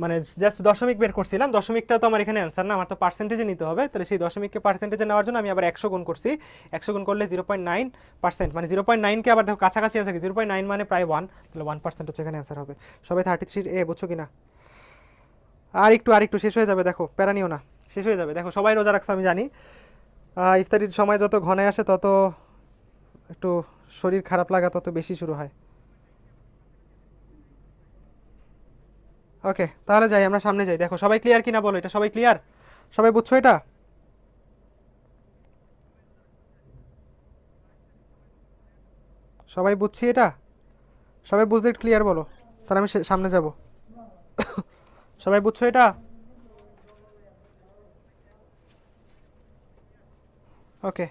মানে জাস্ট দশমিক বের করছিলাম, দশমিকটা তো আমার এখানে অ্যান্সার না, আমার তো পার্সেন্টেজে নিতে হবে, তাহলে সেই দশমিককে পার্সেন্টেজে নেওয়ার জন্য আমি আবার 100 গুণ করছি, 100 গুণ করলে 0.9%, মানে 0.9কে আবার দেখো কাছাকাছি আছে, 0.9 মানে প্রায় 1, তাহলে 1% হচ্ছে এখানে অ্যান্সার হবে। সবাই 33 এ বুঝছো কিনা? আর একটু শেষ হয়ে যাবে, দেখো প্যারা নিও না, শেষ হয়ে যাবে। দেখো সবাই রোজা রাখছো আমি জানি, ইফতারির সময় যত ঘনায় আসে তত একটু শরীর খারাপ লাগা তত বেশি শুরু হয়। ওকে তাহলে যাই, আমরা সামনে যাই। দেখো সবাই ক্লিয়ার কিনা বলো, এটা সবাই ক্লিয়ার? সবাই বুঝছো এটা? সবাই বুঝছি এটা? সবাই বুঝলে ক্লিয়ার বলো, তাহলে আমি সামনে যাব। সবাই বুঝছো এটা? ওকে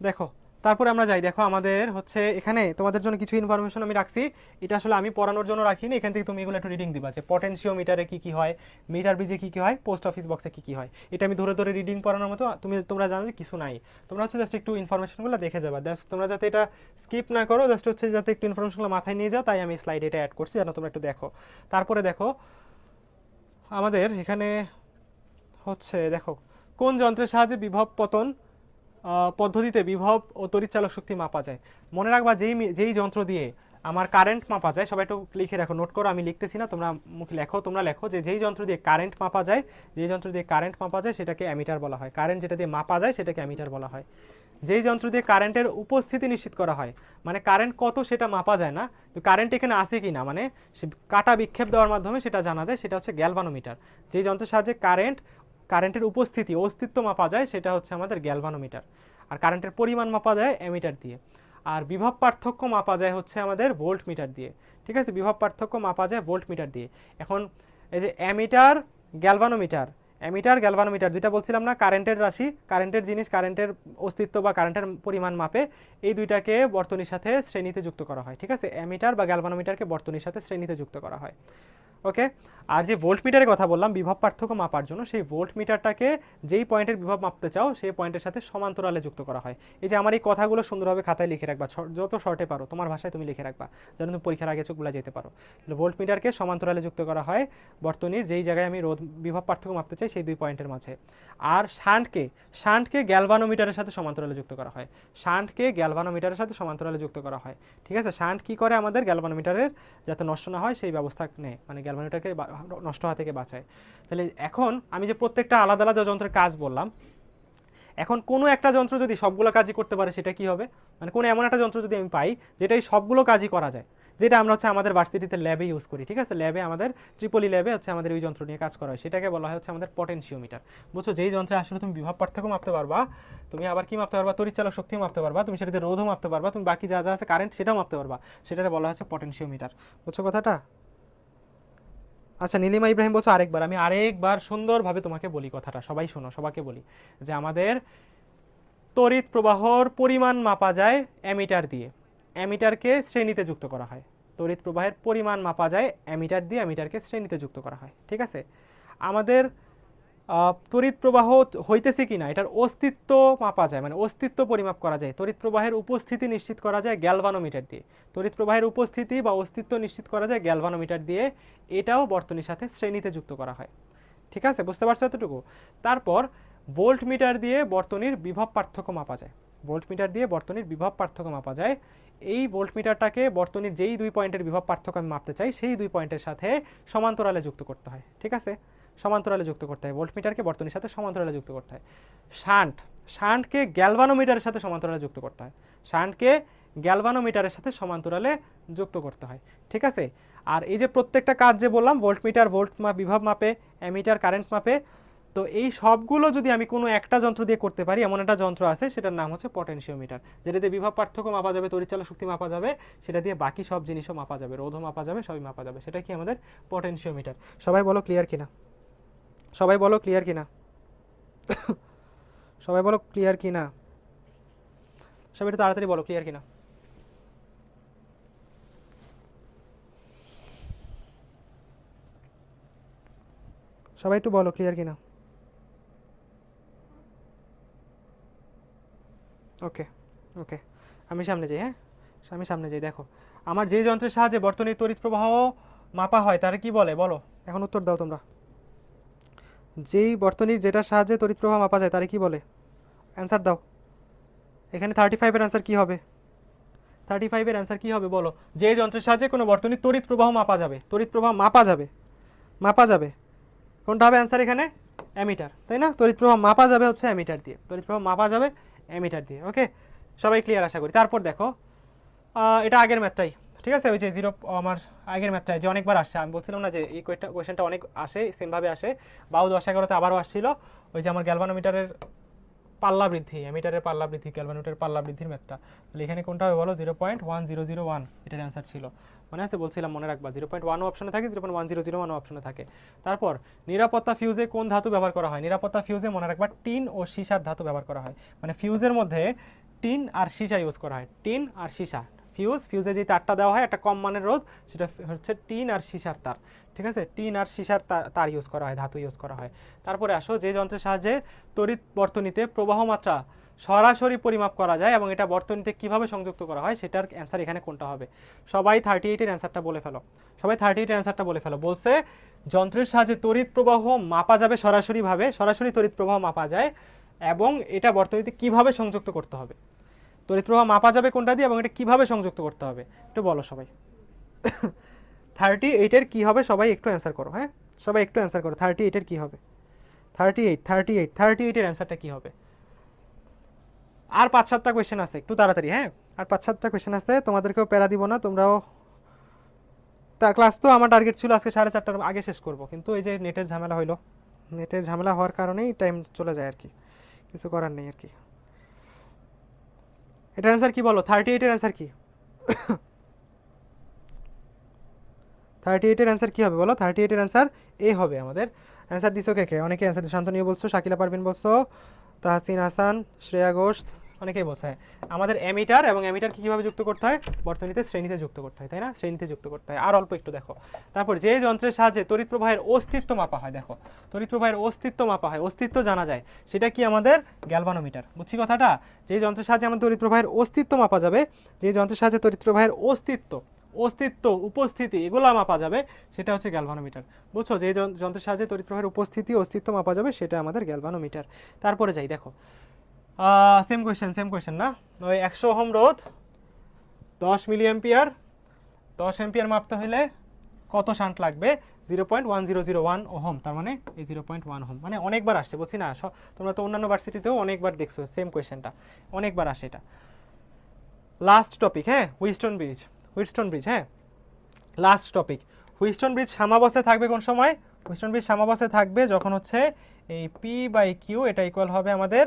দেখো, তারপরে আমরা যাই। দেখো আমাদের হচ্ছে এখানে তোমাদের জন্য কিছু ইনফরমেশন আমি রাখছি, এটা আসলে আমি পড়ানোর জন্য রাখিনি, এখান থেকে তুমি এগুলো একটু রিডিং দিবা, যে পটেনশিওমিটারে কী কী হয়, মিটার ব্রিজে কী কী হয়, পোস্ট অফিস বক্সে কী কী হয়। এটা আমি ধরে ধরে রিডিং পড়ানোর মতো তোমরা জানো যে কিছু নাই, তোমরা হচ্ছে জাস্ট একটু ইনফরমেশনগুলো দেখে যাবা, জাস্ট তোমরা যাতে এটা স্কিপ না করো, জাস্ট হচ্ছে যাতে একটু ইনফরমেশনগুলো মাথায় নিয়ে যাও, তাই আমি স্লাইড এটা অ্যাড করছি যেন তোমরা একটু দেখো। তারপরে দেখো আমাদের এখানে হচ্ছে, দেখো কোন যন্ত্রের সাহায্যে বিভব পতন পদ্ধতিতে বিভব ও তড়িৎচালক শক্তি মাপা যায়। মনে রাখবা, যেই যন্ত্র দিয়ে আমার কারেন্ট মাপা যায়, সবাই একটু লিখে রাখো, নোট করো, আমি লিখতেছি না, তোমরা মুখে লেখো, তোমরা লেখো যে যেই যন্ত্র দিয়ে কারেন্ট মাপা যায়, যেই যন্ত্র দিয়ে কারেন্ট মাপা যায় সেটাকে অ্যামিটার বলা হয়। কারেন্ট যেটা দিয়ে মাপা যায় সেটাকে অ্যামিটার বলা হয়। যেই যন্ত্র দিয়ে কারেন্টের উপস্থিতি নিশ্চিত করা হয়, মানে কারেন্ট কত সেটা মাপা যায় না, তো কারেন্ট এখানে আছে কি না মানে কাটা বিক্ষেপ দেওয়ার মাধ্যমে সেটা জানা যায়, সেটা হচ্ছে গ্যালভানোমিটার। যেই যন্ত্রের সাহায্যে কারেন্টের উপস্থিতি অস্তিত্ব মাপা যায় সেটা হচ্ছে আমাদের গ্যালভানোমিটার। আর কারেন্টের পরিমাণ মাপা যায় অ্যামিটার দিয়ে। আর বিভব পার্থক্য মাপা যায় হচ্ছে আমাদের ভোল্ট মিটার দিয়ে। ঠিক আছে, বিভব পার্থক্য মাপা যায় ভোল্ট মিটার দিয়ে। এখন এই যে অ্যামিটার, গ্যালভানোমিটার, অ্যামিটার গ্যালভানোমিটার দুইটা বলছিলাম না, কারেন্টের রাশি, কারেন্টের জিনিস, কারেন্টের অস্তিত্ব বা কারেন্টের পরিমাণ মাপে, এই দুইটাকে বর্তনীর সাথে শ্রেণীতে যুক্ত করা হয়। ঠিক আছে, অ্যামিটার বা গ্যালভানোমিটারকে বর্তনীর সাথে শ্রেণীতে যুক্ত করা হয়। ওকে, আর যে ভোল্ট মিটারের কথা বললাম বিভব পার্থক্য মাপার জন্য, সেই ভোল্ট মিটারটাকে যেই পয়েন্টের বিভব মাপতে চাও সেই পয়েন্টের সাথে সমান্তরালে যুক্ত করা হয়। এই যে আমার এই কথাগুলো সুন্দরভাবে খাতায় লিখে রাখবা, যত শর্টে পারো তোমার ভাষায় তুমি লিখে রাখবা, যেন তুমি পরীক্ষার আগে চোখগুলা যেতে পারো। তাহলে ভোল্ট মিটারকে সমান্তরালে যুক্ত করা হয় বর্তনীর যেই জায়গায় আমি বিভব পার্থক্য মাপতে চাই সেই দুই পয়েন্টের মাঝে। আর শান্টকে গ্যালভানোমিটারের সাথে সমান্তরালে যুক্ত করা হয়, শান্টকে গ্যালভানোমিটারের সাথে সমান্তরালে যুক্ত করা হয়। ঠিক আছে, শান্ট কি করে আমাদের গ্যালভানোমিটারের যাতে নষ্ট না হয় সেই ব্যবস্থা নেয়, মানে গ্যালভানোমিটারকে নষ্ট হওয়া থেকে বাঁচায়। তাহলে এখন আমি যে প্রত্যেকটা আলাদা আলাদা যন্ত্রের কাজ বললাম, এখন কোনো একটা যন্ত্র যদি সবগুলো কাজই করতে পারে সেটা কি হবে, মানে কোনো এমন একটা যন্ত্র যদি আমি পাই যেটা এই সবগুলো কাজই করা যায়, যেটা আমরা হচ্ছে আমাদের ভার্সিটিতে ল্যাবে ইউজ করি, ঠিক আছে, ল্যাবে আমাদের ট্রিপলি ল্যাবে হচ্ছে আমাদের ওই যন্ত্র নিয়ে কাজ করা হয়, সেটাকে বলা হয় হচ্ছে আমাদের পটেনশিওমিটার। বুঝছো, যেই যন্ত্রে আসলে তুমি বিভব পার্থক্য মাপতে পারবা, তুমি আবার কি মাপতে পারবা, তড়িৎচালক শক্তিও মাপতে পারবা, তুমি সেটাতে রোধও মাপতে পারবা, তুমি বাকি যা যা আছে কারেন্ট সেটাও মাপতে পারবা, সেটাকে বলা হচ্ছে পটেনশিওমিটার। বুঝছো কথাটা? আচ্ছা, নীলিমা ইব্রাহিম বলছো আরেকবার, আমি আরেকবার সুন্দরভাবে তোমাকে বলি কথাটা, সবাই শোনো, সবাইকে বলি যে আমাদের তড়িৎ প্রবাহর পরিমাণ মাপা যায় অ্যামিটার দিয়ে, অ্যামিটারকে শ্রেণীতে যুক্ত করা হয়। তড়িৎ প্রবাহের পরিমাণ মাপা যায় অ্যামিটার দিয়ে, অ্যামিটারকে শ্রেণীতে যুক্ত করা হয়, ঠিক আছে। আমাদের তড়িৎ প্রবাহ হইতেছে কিনা এটার অস্তিত্ব মাপা যায়, মানে অস্তিত্ব পরিমাপ করা যায়, তড়িৎ প্রবাহের উপস্থিতি নিশ্চিত করা যায় গ্যালভানোমিটার দিয়ে, তড়িৎ প্রবাহের উপস্থিতি বা অস্তিত্ব নিশ্চিত করা যায় গ্যালভানোমিটার দিয়ে, এটাও বর্তনীর সাথে শ্রেণীতে যুক্ত করা হয়, ঠিক আছে, বুঝতে পারছো এতটুকু। তারপর ভোল্টমিটার দিয়ে বর্তনীর বিভব পার্থক্য মাপা যায়, ভোল্টমিটার দিয়ে বর্তনীর বিভব পার্থক্য মাপা যায়। এই ভোল্টমিটারটাকে বর্তনীর যেই দুই পয়েন্টের বিভব পার্থক্য আমি মাপতে চাই সেই দুই পয়েন্টের সাথে সমান্তরালে যুক্ত করতে হয়, ঠিক আছে, সমান্তরালে যুক্ত করতে হয়, ভোল্টমিটারকে বর্তনীর সাথে সমান্তরালে যুক্ত করতে হয়। শান্টকে গ্যালভানোমিটারের সাথে সমান্তরালে যুক্ত করতে হয়, শান্টকে গ্যালভানোমিটারের সাথে সমান্তরালে যুক্ত করতে হয়, ঠিক আছে। আর এই যে প্রত্যেকটা কাজ যে বললাম, ভোল্টমিটার ভোল্ট বিভব মাপে, অ্যামিটার কারেন্ট মাপে, তো এই সবগুলো যদি আমি কোনো একটা যন্ত্র দিয়ে করতে পারি, এমন একটা যন্ত্র আছে সেটার নাম হচ্ছে পটেনশিওমিটার, যেটা দিয়ে বিভব পার্থক্য মাপা যাবে, তড়িৎচালক শক্তি মাপা যাবে, সেটা দিয়ে বাকি সব জিনিসও মাপা যাবে, রোধও মাপা যাবে, সবই মাপা যাবে, সেটা কি আমাদের পটেনশিওমিটার। সবাই বলো ক্লিয়ার কিনা, সবাই বলো ক্লিয়ার কিনা, সবাই বলো ক্লিয়ার কিনা, সবাই একটু তাড়াতাড়ি বলো ক্লিয়ার কিনা। সবাই একটু বলো ক্লিয়ার কিনা। ওকে ওকে, আমি সামনে যাই, হ্যাঁ আমি সামনে যাই। দেখো, আমার যে যন্ত্রের সাহায্যে বর্তনীর তড়িৎ প্রবাহ মাপা হয় তার কি বলে বলো, এখন উত্তর দাও তোমরা। যেই বর্তনীর যেটার সাহায্যে তড়িৎ প্রবাহ মাপা যায় তারে কি বলে, অ্যান্সার দাও। এখানে 35-এর অ্যান্সার কি হবে, 35-এর অ্যান্সার কি হবে বলো। যে যন্ত্রের সাহায্যে কোনো বর্তনীর তড়িৎ প্রবাহ মাপা যাবে, তড়িৎ প্রবাহ মাপা যাবে, মাপা যাবে, কোনটা হবে অ্যান্সার এখানে, অ্যামিটার, তাই না, তড়িৎ প্রবাহ মাপা যাবে হচ্ছে অ্যামিটার দিয়ে, তড়িৎ প্রবাহ মাপা যাবে অ্যামিটার দিয়ে। ওকে, সবাই ক্লিয়ার আশা করি। তারপর দেখো, এটা আগের ম্যাথটাই, ঠিক আছে, ওই যে জিরো, আমার আগের ম্যাথটাই যে অনেকবার আসছে, আমি বলছিলাম না যে এই কোয়েশ্চেনটা অনেক আসে, সেমভাবে আসে, 12-10-11তে আবারও আসছিল, ওই যে আমার গ্যালভানোমিটারের পাল্লা বৃদ্ধি, অ্যামিটারের পাল্লা বৃদ্ধি, গ্যালভানোমিটারের পাল্লা বৃদ্ধির ম্যাথটা, তাহলে এখানে কোনটা হবে বলো, 0.1001 এটার অ্যান্সার ছিল, মনে আছে বলছিলাম, মনে রাখবা 0.1 অপশনে থাকে, 0.1001 অপশনে থাকে। তারপর নিরাপত্তা ফিউজে কোন ধাতু ব্যবহার করা হয়, নিরাপত্তা ফিউজে মনে রাখবা টিন ও সীসার ধাতু ব্যবহার করা হয়, মানে ফিউজের মধ্যে টিন আর সীসা ইউজ করা হয়, টিন আর সীসা, ফিউজে যে তারটা দেওয়া হয় একটা কম মানের রোধ, সেটা হচ্ছে টিন আর সীসার তার, ঠিক আছে, টিন আর সীসার তার ইউজ করা হয়, ধাতু ইউজ করা হয়। তারপরে আসো, যে যন্ত্রের সাহায্যে তড়িৎ বর্তনীতে প্রবাহ মাত্রা সরাসরি পরিমাপ করা যায় এবং এটা বর্তনীতে কিভাবে সংযুক্ত করা হয় সেটার অ্যান্সার এখানে কোনটা হবে। সবাই 38-এর অ্যান্সারটা বলে ফেলো, সবাই 38-এর অ্যান্সারটা বলে ফেলো। বলছে যন্ত্রের সাহায্যে তড়িৎ প্রবাহ মাপা যাবে সরাসরিভাবে, সরাসরি তড়িৎ প্রবাহ মাপা যায় এবং এটা বর্তনীতে কিভাবে সংযুক্ত করতে হবে, তড়িৎ প্রবাহ মাপা যাবে কোনটা দিয়ে এবং এটা কিভাবে সংযুক্ত করতে হবে, একটু বলো সবাই। 38-এর কি হবে সবাই একটু অ্যান্সার করো, হ্যাঁ সবাই একটু অ্যান্সার করো, 38-এর কি হবে, 38-এর অ্যান্সারটা কি হবে। আর 5-7টা কোয়েশ্চেন আছে, একটু তাড়াতাড়ি, হ্যাঁ আর 5-7টা কোয়েশ্চেন আছে, তোমাদেরকেও প্যারা দিব না, তোমরাও, তা ক্লাস তো আমার টার্গেট ছিল আজকে 4:30টার আগে শেষ করব, কিন্তু এই যে নেটের ঝামেলা হইলো, নেটের ঝামেলা হওয়ার কারণেই টাইম চলে যায় আর কি, কিছু করার নেই আর কি। এটার অ্যান্সার কি বলো, 38-এর অ্যান্সার কি, 38-এর অ্যান্সার কি হবে বলো, 38-এর অ্যান্সার এ হবে আমাদের। অ্যান্সার দিছো কে কে, অনেকে অ্যান্সার দিছো, শান্তনীয় বলছো, শাকিলা পারভিন বলছো, তাহসিন হাসান, শ্রেয়া ঘোষ, অনেকেই বলছে। আমাদের অ্যামিটার এবং অ্যামিটারকে কীভাবে যুক্ত করতে হয়, বর্তনীতে শ্রেণীতে যুক্ত করতে হয়, তাই না, শ্রেণীতে যুক্ত করতে হয়। আর অল্প একটু দেখো, তারপর যে যন্ত্রের সাহায্যে তড়িৎ প্রবাহের অস্তিত্ব মাপা হয়, দেখো তড়িৎ প্রবাহের অস্তিত্ব মাপা হয়, অস্তিত্ব জানা যায়, সেটা কি আমাদের গ্যালভানোমিটার, বুঝছি কথাটা। যে যন্ত্রের সাহায্যে আমাদের তড়িৎ প্রবাহের অস্তিত্ব মাপা যাবে, যে যন্ত্রের সাহায্যে তড়িৎ প্রবাহের অস্তিত্ব উপস্থিতি এগুলো মাপা যাবে, সেটা হচ্ছে গ্যালভানোমিটার। বুঝছো, যে যন্ত্রের সাহায্যে তড়িৎ প্রবাহের উপস্থিতি অস্তিত্ব মাপা যাবে সেটা আমাদের গ্যালভানোমিটার। তারপরে যাই, দেখো সেম কোয়েশ্চেন না, ওই 100 ওহম রোধ 10 মিলি অ্যাম্পিয়ার, 10 অ্যাম্পিয়ার মাপতে হলে কত শান্ট লাগবে 0.1001 ওহম, তার মানে এই 0.1 ওহম, মানে অনেকবার আসছে বলছি না, তোমরা তো অন্যান্য ভার্সিটিতেও অনেকবার দেখছো সেম কোয়েশ্চেনটা, অনেকবার আসে এটা। লাস্ট টপিক, হ্যাঁ, হুইটস্টোন ব্রিজ, হ্যাঁ, লাস্ট টপিক। হুইটস্টোন ব্রিজ সাম্যাবস্থায় থাকবে কোন সময়? হুইটস্টোন ব্রিজ সাম্যাবস্থায় থাকবে যখন হচ্ছে এই পি বাই কিউ এটা ইকুয়াল হবে আমাদের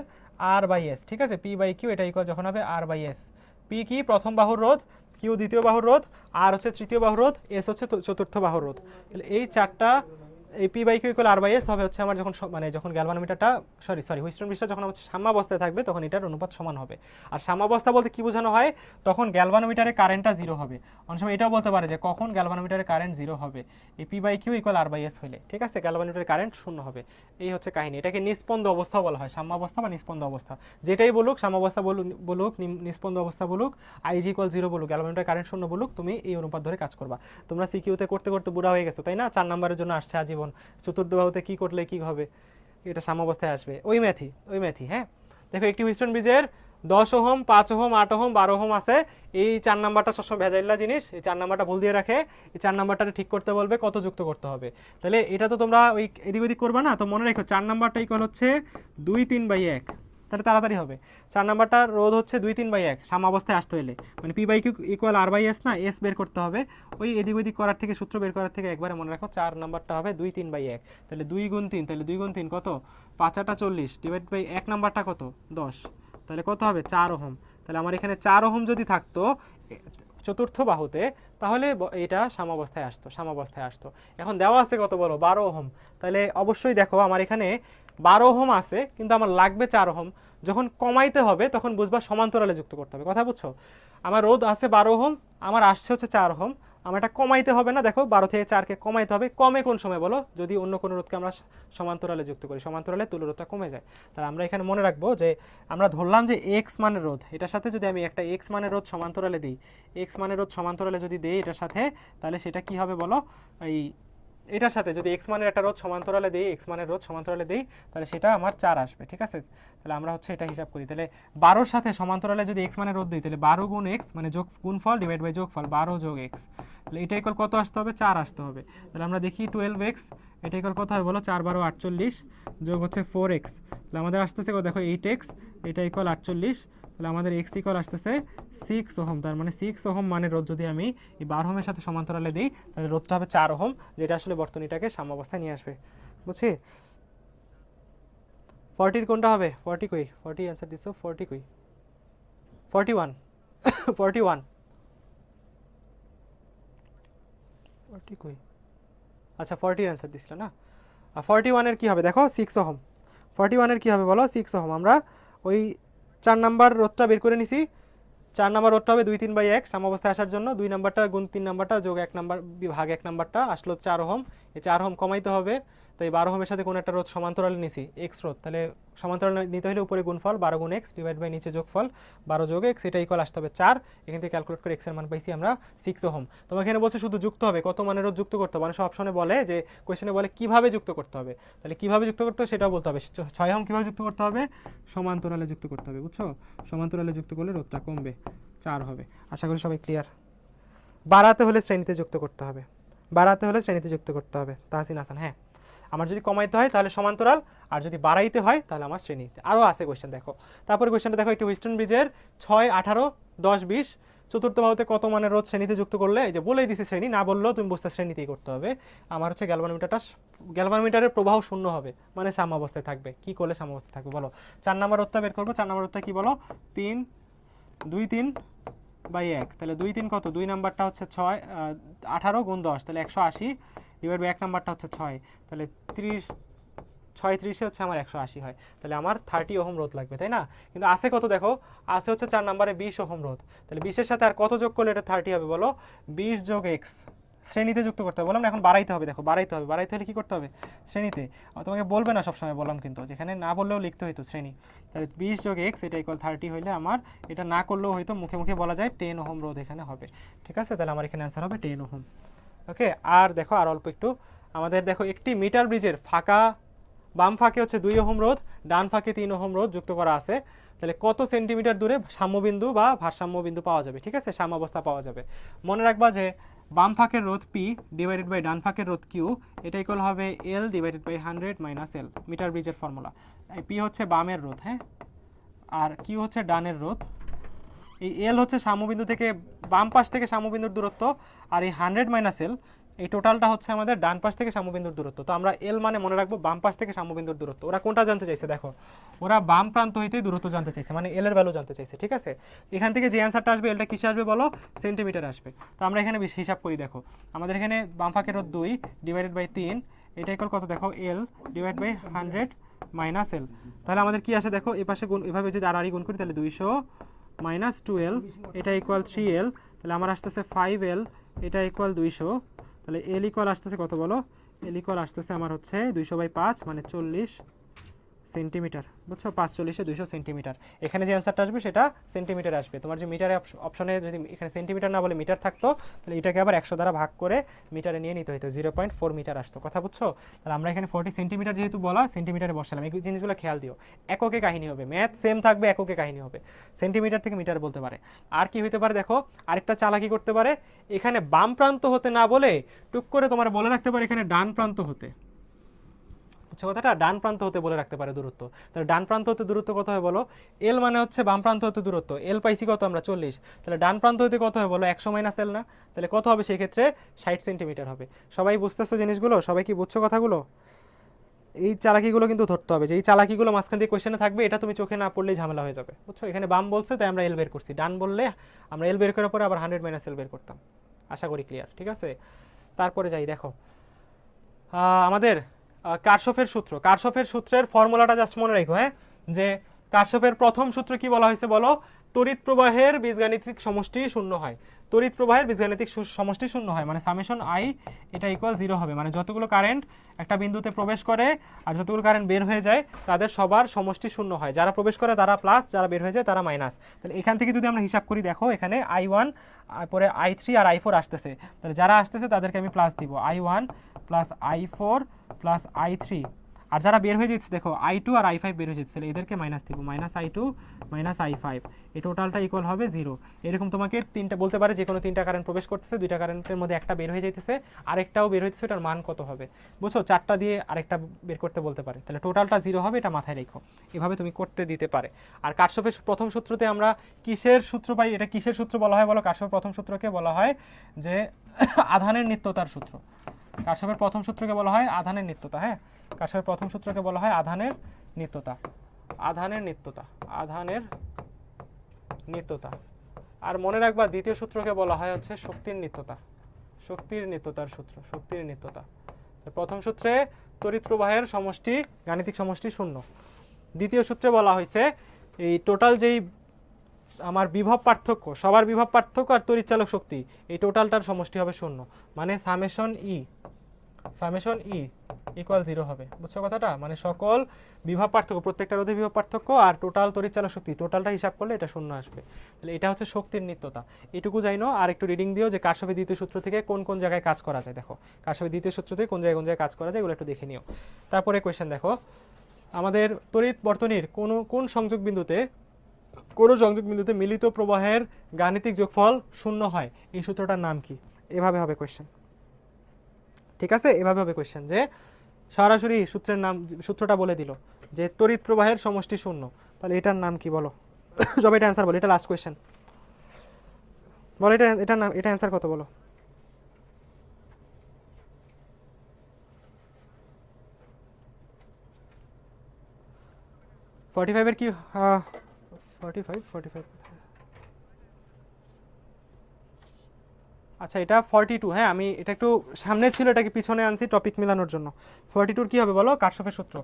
আর বাই এস, ঠিক আছে, পি বাই কিউ এটা ইকুয়াল যখন হবে আর বাই এস। পি কি প্রথম বাহুর রোধ, কিউ দ্বিতীয় বাহুর রোধ, আর হচ্ছে তৃতীয় বাহুর রোধ, এস হচ্ছে চতুর্থ বাহুর রোধ। তাহলে এই চারটা, এই P by Q equal R by S হবে হচ্ছে আমার যখন মানে যখন গ্যালভানোমিটারটা সরি হুইটস্টোন ব্রিজটা যখন হচ্ছে সাম্যাবস্থায় থাকবে তখন এটার অনুপাত সমান হবে। আর সাম্যাবস্থা বলতে কি বোঝানো হয়? তখন গ্যালভানোমিটারে কারেন্টটা জিরো হবে। অনেক সময় এটাও বলতে পারে যে কখন গ্যালভানোমিটারে কারেন্ট জিরো হবে, এই P by Q equal R by S হলে, ঠিক আছে, গ্যালভানোমিটারে কারেন্ট শূন্য হবে। এই হচ্ছে কাহিনী। এটাকে নিস্পন্দ অবস্থা বলা হয়, সাম্যাবস্থা বা নিস্পন্দ অবস্থা, যেটাই বলুক, সাম্যাবস্থা বলুক, নিস্পন্দ অবস্থা বলুক, আইজি ইকুয়াল জিরো বলুক, গ্যালভানোমিটারে কারেন্ট শূন্য বলুক, তুমি এই অনুপাত ধরে কাজ করবা। তোমরা সিকিউতে করতে করতে বুড়া হয়ে গেছো, তাই না? 4 নম্বরের জন্য আসছে আজীবন চতুর্থ বাহুতে কি করলে কি হবে, এটা সাম্যাবস্থায় আসবে, ওই ম্যাথই। হ্যাঁ, দেখো একটি হুইটস্টোন ব্রিজের 10 ওহম, 5 ওহম, 8 ওহম, 12 ওহম আছে। এই 4 নাম্বারটা সবসময় ভেজাইলা জিনিস, এই 4 নাম্বারটা ভুল দিয়ে রাখে। এই 4 নাম্বারটা ঠিক করতে বলবে কত যুক্ত করতে হবে। তাহলে এটা তো তোমরা ওই এদিক ওদিক করবা না, তো মনে রেখো 4 নাম্বারটা ইকুয়াল হচ্ছে 2/3/1, তাহলে তাড়াতাড়ি হবে। 4 নাম্বারটার রোধ হচ্ছে 2/3/1 সাম্যাবস্থায় আসতে হলে, মানে P by Q equal R by S না, এস বের করতে হবে। ওই এদিক ওদিক করার থেকে, সূত্র বের করার থেকে একবারে মনে রাখো 4 নাম্বারটা হবে 2/3/1। তাহলে 2 গুণ 3, তাহলে 2 গুণ 3 কত, 5 8 40 ডিভাইড বাই 1 নাম্বারটা কত 10, তাহলে কত হবে 4 ওহম। তাহলে আমার এখানে 4 ওহম যদি থাকতো চতুর্থ বাহুতে, তাহলে এটা সাম্যাবস্থায় আসতো। এখন দেওয়া আছে কত বলো, 12 ওহম। তাহলে অবশ্যই দেখো আমার এখানে 12 ওহম আছে, কিন্তু আমার লাগবে 4 ওহম। যখন কমাইতে হবে তখন বুঝবা সমান্তরালে যুক্ত করতে হবে, কথা বুঝছো? আমার রোধ আছে 12 ওহম, আমার আসছে হচ্ছে 4 ওহম, আমার এটা কমাইতে হবে না, দেখো 12 থেকে 4কে কমাইতে হবে। কমে কোন সময় বলো, যদি অন্য কোনো রোধকে আমরা সমান্তরালে যুক্ত করি, সমান্তরালে তুল্যরোধটা কমে যায়। তাহলে আমরা এখানে মনে রাখবো যে আমরা ধরলাম যে এক্স মানের রোধ, এটার সাথে যদি আমি একটা এক্স মানের রোধ সমান্তরালে দিই, এক্স মানের রোধ সমান্তরালে যদি দিই এটার সাথে, তাহলে সেটা কি হবে বলো, এই এটার সাথে যদি এক্স মানের একটা রোধ সমান্তরালে দিই, এক্স মানের রোধ সমান্তরালে দিই, তাহলে সেটা আমার 4 আসবে, ঠিক আছে। তাহলে আমরা হচ্ছে এটা হিসাব করি, তাহলে 12 সাথে সমান্তরালে যদি এক্স মানের রোধ দিই, তাহলে 12 গুণ এক্স মানে গুণফল ডিভাইড বাই যোগফল 12 যোগ এক্স, তাহলে এটা ইকুয়াল কত আসতে হবে, 4 আসতে হবে। তাহলে আমরা দেখি 12x, এটা ইকুয়াল কত হবে বলো, 4 12 48 যোগ হচ্ছে 4x, তাহলে আমাদের আসতেছে দেখো 8x, এটা ইকুয়াল 48, তাহলে আমাদের x ইকুয়াল আসতেছে 6 ওহম। তার মানে 6 ওহম মানের রোধ যদি আমি এই 12 ওহমের সাথে সমান্তরালে দিই, তাহলে রোধটা হবে 4 ওহম, যেটা আসলে বর্তনীটাকে সাম্যাবস্থায় নিয়ে আসবে, বুঝছি? 40 কোনটা হবে, 40 কই, 40 অ্যান্সার দিছো, 40 কই, 41 41 40 কই, আচ্ছা 40 অ্যান্সার দিছিল না। আর 41 এর কি হবে দেখো, 6 ওহম। 41 এর কি হবে বলো, 6 ওহম। আমরা ওই 4 নাম্বার রোধটা বের করে নিছি, 4 নাম্বার রোধটা হবে 2/3/1 সাম্যাবস্থায় আসার জন্য, 2 নাম্বারটা গুণ 3 নাম্বারটা যোগ 1 নাম্বার ভাগ 1 নাম্বারটা আসলো 4 ওহম। এই 4 ওহম কমাইতে হবে, তাই 12 ওহমের সাথে কোন একটা রোধ সমান্তরালে নিছি, এক্স রোধ, তাহলে সমান্তরালে নিতে হলে উপরে গুণফল 12 গুণ এক্স ডিভাইড বাই নিচে যোগফল 12 যোগ এক্স, এটা ইকুয়াল আসতে হবে 4। এখান থেকে ক্যালকুলেট করে এক্স এর মান পাইছি আমরা 6 ওহম। তোমার এখানে বলছে শুধু যুক্ত হবে, কত মানের রোধ যুক্ত করতে হবে, মানে সব অপশনে বলে যে কোশ্চেনে বলে কিভাবে যুক্ত করতে হবে, তাহলে কিভাবে যুক্ত করতে হবে সেটাও বলতে হবে। 6 ওহম কিভাবে যুক্ত করতে হবে, সমান্তরালে যুক্ত করতে হবে, বুঝছো? সমান্তরালে যুক্ত করলে রোধটা কমবে, 4 হবে। আশা করি সবাই ক্লিয়ার। বাড়াতে হলে শ্রেণীতে যুক্ত করতে হবে, তাহসিন হাসান, হ্যাঁ। আমার যদি কমাইতে হয় তাহলে সমান্তরাল, আর যদি বাড়াইতে হয় তাহলে আমার শ্রেণীতে। আরও আছে কোয়েশ্চেন দেখো, তারপরে কোয়েশ্চেনটা দেখো, একটি হুইটস্টোন ব্রিজের 6 18 10 20 চতুর্থ বাহুতে কত মানের রোধ শ্রেণীতে যুক্ত করলে, এই যে বলেই দিছি শ্রেণী, না বললেও তুমি বুঝতে শ্রেণীতেই করতে হবে। আমার হচ্ছে গ্যালভানোমিটারের প্রবাহ শূন্য হবে, মানে সাম্যাবস্থায় থাকবে। কি করলে সাম্যাবস্থায় থাকবে বলো, 4 নাম্বার রোধটা বের করবো। 4 নাম্বার রোধটা কি বলো, 2/3/1, তাহলে 2 3 কত, 2 নাম্বারটা হচ্ছে 6 18 গুণ 10, তাহলে 180 ডিভাইড বাই 1 নাম্বারটা হচ্ছে 6, তাহলে 30 6 30 হচ্ছে আমার 180 হয়, তাহলে আমার 30 ওহম রোধ লাগবে, তাই না? কিন্তু আছে কত দেখো, আছে হচ্ছে 4 নাম্বারে 20 ওহম রোধ, তাহলে 20 এর সাথে আর কত যোগ করলে এটা 30 হবে বলো, 20 যোগ এক্স, শ্রেণীতে যুক্ত করতে হবে। বললাম না এখন বাড়াইতে হবে, দেখো বাড়াইতে হলে কি করতে হবে, শ্রেণীতে। তোমাকে বলবে না সবসময়, বললাম কিন্তু, যেখানে না বললেও লিখতে হইতো শ্রেণী। তাহলে 20 যোগ এক্স এটা ইকুয়াল 30 হইলে আমার, এটা না করলেও হয়তো মুখে মুখে বলা যায় 10 ওহম রোধ এখানে হবে, ঠিক আছে? তাহলে আমার এখানে অ্যান্সার হবে 10 ওহম। ওকে, আর দেখো আর অল্প একটু, আমাদের দেখো একটি মিটার ব্রিজের ফাঁকা বাম ফাঁকে হচ্ছে 2 ওহম রোধ, ডান ফাঁকে 3 ওহম রোধ যুক্ত করা আছে, তাহলে কত সেন্টিমিটার দূরে সাম্যবিন্দু বা ভারসাম্য বিন্দু পাওয়া যাবে, ঠিক আছে, সাম্যাবস্থা পাওয়া যাবে। মনে রাখবা যে বাম ফাঁকের রোধ পি ডিভাইডেড বাই ডান ফাঁকের রোধ কিউ, এটা ইকুয়াল হবে L divided by 100 minus L, metre ব্রিজের ফর্মুলা। পি হচ্ছে বামের রোধ, হ্যাঁ, আর কিউ হচ্ছে ডানের রোধ। এই এল হচ্ছে সাম্যবিন্দু থেকে বাম পাশ থেকে সাম্যবিন্দুর দূরত্ব, আর এই 100 মাইনাস এল এই টোটালটা হচ্ছে আমাদের ডান পাশ থেকে সাম্যবিন্দুর দূরত্ব। তো আমরা এল মানে মনে রাখবো বাম পাশ থেকে সাম্যবিন্দুর দূরত্ব। ওরা কোনটা জানতে চাইছে দেখো, ওরা বাম প্রান্ত হইতে দূরত্ব জানতে চাইছে, মানে এল এর ভ্যালু জানতে চাইছে, ঠিক আছে। এখান থেকে যে অ্যান্সারটা আসবে এলটা কিসে আসবে বলো, সেন্টিমিটার আসবে। তো আমরা এখানে হিসাব করি, দেখো আমাদের এখানে বাম ফাঁকের রোধ 2 ডিভাইডেড বাই 3, এটা ইকুয়াল কত দেখো, এল ডিভাইড বাই 100 মাইনাস এল। তাহলে আমাদের কি আসে দেখো, এই পাশে গুণ, এভাবে যদি আর গুণ করি তাহলে 200 মাইনাস 2L, এটা ইকুয়াল 3L, তাহলে আমার আসতেছে 5L, এটা ইকুয়াল 200, তাহলে L ইকুয়াল আসতেছে কত বলো, L ইকুয়াল আসতেছে আমার হচ্ছে 200/5 মানে 40 সেন্টিমিটার, বুঝছো, 540-এ 200 সেন্টিমিটার। এখানে যে অ্যান্সারটা আসবে সেটা সেন্টিমিটার আসবে। তোমার যে মিটারে অপশনে যদি এখানে সেন্টিমিটার না বলে মিটার থাকতো, তাহলে এটাকে আবার 100 দ্বারা ভাগ করে মিটারে নিয়ে নিতে হতো, 0.4 মিটার আসতো, কথা বুঝছো। তাহলে আমরা এখানে 40 সেন্টিমিটার যেহেতু বলা, সেন্টিমিটারে বসালাম। এই জিনিসগুলো খেয়াল দিও, এককে কাহিনী হবে, ম্যাথ সেম থাকবে, এককে কাহিনী হবে, সেন্টিমিটার থেকে মিটার বলতে পারে। আর কি হতে পারে দেখো, আরেকটা চালাকি করতে পারে, এখানে বাম প্রান্ত হতে না বলে টুক করে তোমার বলে রাখতে পারে এখানে ডান প্রান্ত হতে, কথাটা ডান প্রান্ত হতে বলে রাখতে পারে দূরত্ব। তাহলে ডান প্রান্ত হতে দূরত্ব কত হয় বলো, এল মানে হচ্ছে বাম প্রান্ত হতে দূরত্ব, এল পাইছি কত আমরা 40, তাহলে ডান প্রান্ত হতে কত হয় বলো 100 মাইনাস এল না, তাহলে কত হবে সেই ক্ষেত্রে 60 সেন্টিমিটার হবে। সবাই বুঝতেছো জিনিসগুলো, সবাই কি বুঝছো কথাগুলো? এই চালাকিগুলো কিন্তু ধরতে হবে, যে এই চালাকিগুলো মাঝখান দিয়ে কোয়েশ্চেনে থাকবে, এটা তুমি চোখে না পড়লেই ঝামেলা হয়ে যাবে, বুঝছো। এখানে বাম বলছে তাই আমরা এল বের করছি, ডান বললে আমরা এল বের করার পরে আবার 100 মাইনাস এল বের করতাম। আশা করি ক্লিয়ার, ঠিক আছে। তারপরে যাই, দেখো আমাদের কারশফের সূত্র, কারশফের সূত্রের ফর্মুলাটা জাস্ট মনে রাখো, হ্যাঁ, যে কারশফের প্রথম সূত্র কি বলা হয়েছে বলো, তড়িৎ প্রবাহের বীজগাণিতিক সমষ্টি শূন্য হয়, তড়িৎ প্রবাহের বীজগাণিতিক সমষ্টি শূন্য হয়, মানে সামেশন আই এটা ইকুয়াল 0 হবে, মানে যতগুলো কারেন্ট একটা বিন্দুতে প্রবেশ করে আর যতগুলো কারেন্ট বের হয়ে যায় তাদের সবার সমষ্টি শূন্য হয়, যারা প্রবেশ করে তারা প্লাস, যারা বের হয়ে যায় তারা মাইনাস। তাহলে এখান থেকে যদি আমরা হিসাব করি, দেখো এখানে I1 পরে I3 আর I4 আসতেছে, তাহলে যারা আসতেছে তাদেরকে আমি প্লাস দিব, I1 plus I4 plus I3, আর যারা বের হয়ে যাচ্ছে দেখো I2 আর I5 বের হয়ে যাচ্ছে, তাহলে এদেরকে মাইনাস দিব, মাইনাস I2 মাইনাস I5, এই টোটালটা ইকুয়াল হবে 0। এরকম তোমাকে তিনটা বলতে পারে, যে কোনো তিনটা কারেন্ট প্রবেশ করতেছে, দুইটা কারেন্টের মধ্যে একটা বের হয়ে যাইতেছে, আরেকটাও বের হইতেছে, এটার মান কত হবে, বুঝছো, চারটা দিয়ে আরেকটা বের করতে বলতে পারে, তাহলে টোটালটা 0 হবে, এটা মাথায় রেখো, এভাবে তুমি করতে দিতে পারে। আর কারশফের প্রথম সূত্রতে আমরা কিসের সূত্র পাই, এটা কিসের সূত্র বলা হয় বলো, কারশফের প্রথম সূত্রকে বলা হয় যে আধানের নিত্যতার সূত্র। কারশফের প্রথম সূত্রকে বলা হয় আধানের নিত্যতা, হ্যাঁ, কারশফের প্রথম সূত্রকে বলা হয় আধানের নিত্যতা, আধানের নিত্যতা, আধানের নিত্যতা। আর মনে রাখবা দ্বিতীয় সূত্রকে বলা হয় হচ্ছে শক্তির নিত্যতা, শক্তির নিত্যতার সূত্র, শক্তির নিত্যতা। প্রথম সূত্রে তড়িৎ প্রবাহের সমষ্টি, গাণিতিক সমষ্টি শূন্য। দ্বিতীয় সূত্রে বলা হয়েছে এই টোটাল যেই আমার বিভব পার্থক্য, সবার বিভব পার্থক্য আর তড়িৎচালক শক্তি, এই টোটালটার সমষ্টি হবে শূন্য, মানে সামেশন ই ইকুয়াল 0 হবে, বুঝছো কথাটা, মানে সকল বিভব পার্থক্য, প্রত্যেকটা রোধে বিভব পার্থক্য আর টোটাল তড়িৎচালক শক্তি, টোটালটা হিসাব করলে এটা শূন্য আসবে। তাহলে এটা হচ্ছে শক্তির নিত্যতা, এটুকু জানো। আর একটু রিডিং দিও যে কারশফের দ্বিতীয় সূত্র থেকে কোন কোন জায়গায় কাজ করা যায়, দেখো কারশফের দ্বিতীয় সূত্র থেকে কোন জায়গায় কাজ করা যায় এগুলো একটু দেখে নিও। তারপরে কোয়েশ্চেন দেখো, আমাদের তড়িৎ বর্তনীর কোন সংযোগ বিন্দুতে মিলিত প্রবাহের গাণিতিক যোগফল শূন্য হয়, এই সূত্রটার নাম কি? এভাবে হবে কোয়েশ্চেন, ঠিক আছে, এভাবে হবে কোয়েশ্চেন, যে সরাসরি সূত্রের নাম, সূত্রটা বলে দিল যে তড়িৎ প্রবাহের সমষ্টি শূন্য, তাহলে এটার নাম কি বলো? সবাই এটা অ্যান্সার বলো, এটা লাস্ট কোয়েশ্চেন, বলো এটার নাম, এটা অ্যান্সার কত বলো? ফর্টি ফাইভের কি 45 আচ্ছা এটা 42, হ্যাঁ আমি এটা একটু সামনে ছিল, এটাকে পিছনে আনছি টপিক মেলানোর জন্য। 42 কি হবে বলো? কারশফের সূত্র,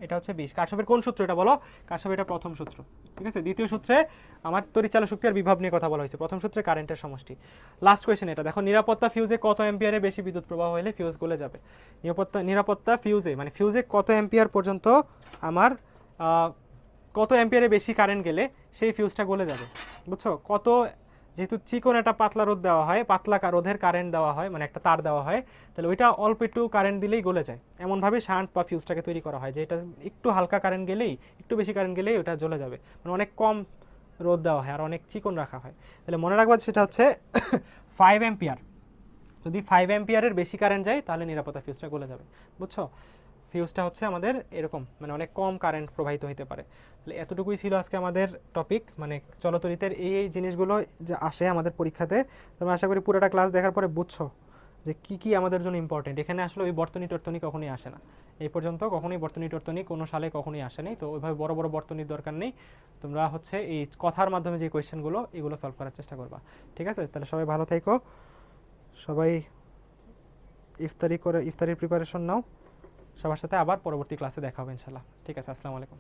এটা হচ্ছে 20। কারশফের কোন সূত্র এটা বলো? কারশফের এটা প্রথম সূত্র, ঠিক আছে। দ্বিতীয় সূত্রে আমার তড়িৎচালক শক্তি আর বিভব নিয়ে কথা বলা হয়েছে, প্রথম সূত্রে কারেন্টের সমষ্টি। লাস্ট কোয়েশ্চেন এটা দেখো, নিরাপত্তা ফিউজে কত অ্যাম্পিয়ারে বেশি বিদ্যুৎ প্রবাহ হলে ফিউজ গলে যাবে? নিরাপত্তা ফিউজে মানে ফিউজে কত অ্যাম্পিয়ার পর্যন্ত আমার কত অ্যাম্পিয়ারে বেশি কারেন্ট গেলে সেই ফিউজটা গলে যাবে, বুঝছো। কত, যেহেতু চিকন একটা পাতলা রোধ দেওয়া হয়, পাতলা রোধের কারেন্ট দেওয়া হয়, মানে একটা তার দেওয়া হয়, তাহলে ওইটা অল্প একটু কারেন্ট দিলেই গলে যায়। এমনভাবে শান্ট বা ফিউজটাকে তৈরি করা হয় যে এটা একটু হালকা কারেন্ট গেলেই, একটু বেশি কারেন্ট গেলেই ওটা জ্বলে যাবে, মানে অনেক কম রোধ দেওয়া হয় আর অনেক চিকন রাখা হয়। তাহলে মনে রাখবা সেটা হচ্ছে 5 অ্যাম্পিয়ার, যদি 5 অ্যাম্পিয়ারের বেশি কারেন্ট যায় তাহলে নিরাপত্তা ফিউজটা গলে যাবে, বুঝছো? ফিউজটা হচ্ছে আমাদের এরকম মানে অনেক কম কারেন্ট প্রবাহিত হতে পারে। তাহলে এতটুকুই ছিল আজকে আমাদের টপিক, মানে চলতরিতের এই জিনিসগুলো যে আসে আমাদের পরীক্ষাতে। তোমরা আশা করি পুরোটা ক্লাস দেখার পরে বুঝছো যে কি কি আমাদের জন্য ইম্পর্টেন্ট। এখানে আসলে ওই বর্তনী টর্তনী কখনোই আসে না, এই পর্যন্ত কখনোই বর্তনী টর্তনী কোনো সালে কখনোই আসেনি, তো ওইভাবে বড় বড় বর্তনীর দরকার নেই। তোমরা হচ্ছে এই কথার মাধ্যমে যে কোয়েশ্চেনগুলো এগুলো সলভ করার চেষ্টা করবা, ঠিক আছে? তাহলে সবাই ভালো থেকো, সবাই ইফতারির প্রিপারেশন নাও। সবার সাথে আবার পরবর্তী ক্লাসে দেখা হবে ইনশাল্লাহ। ঠিক আছে, আসসালামু আলাইকুম।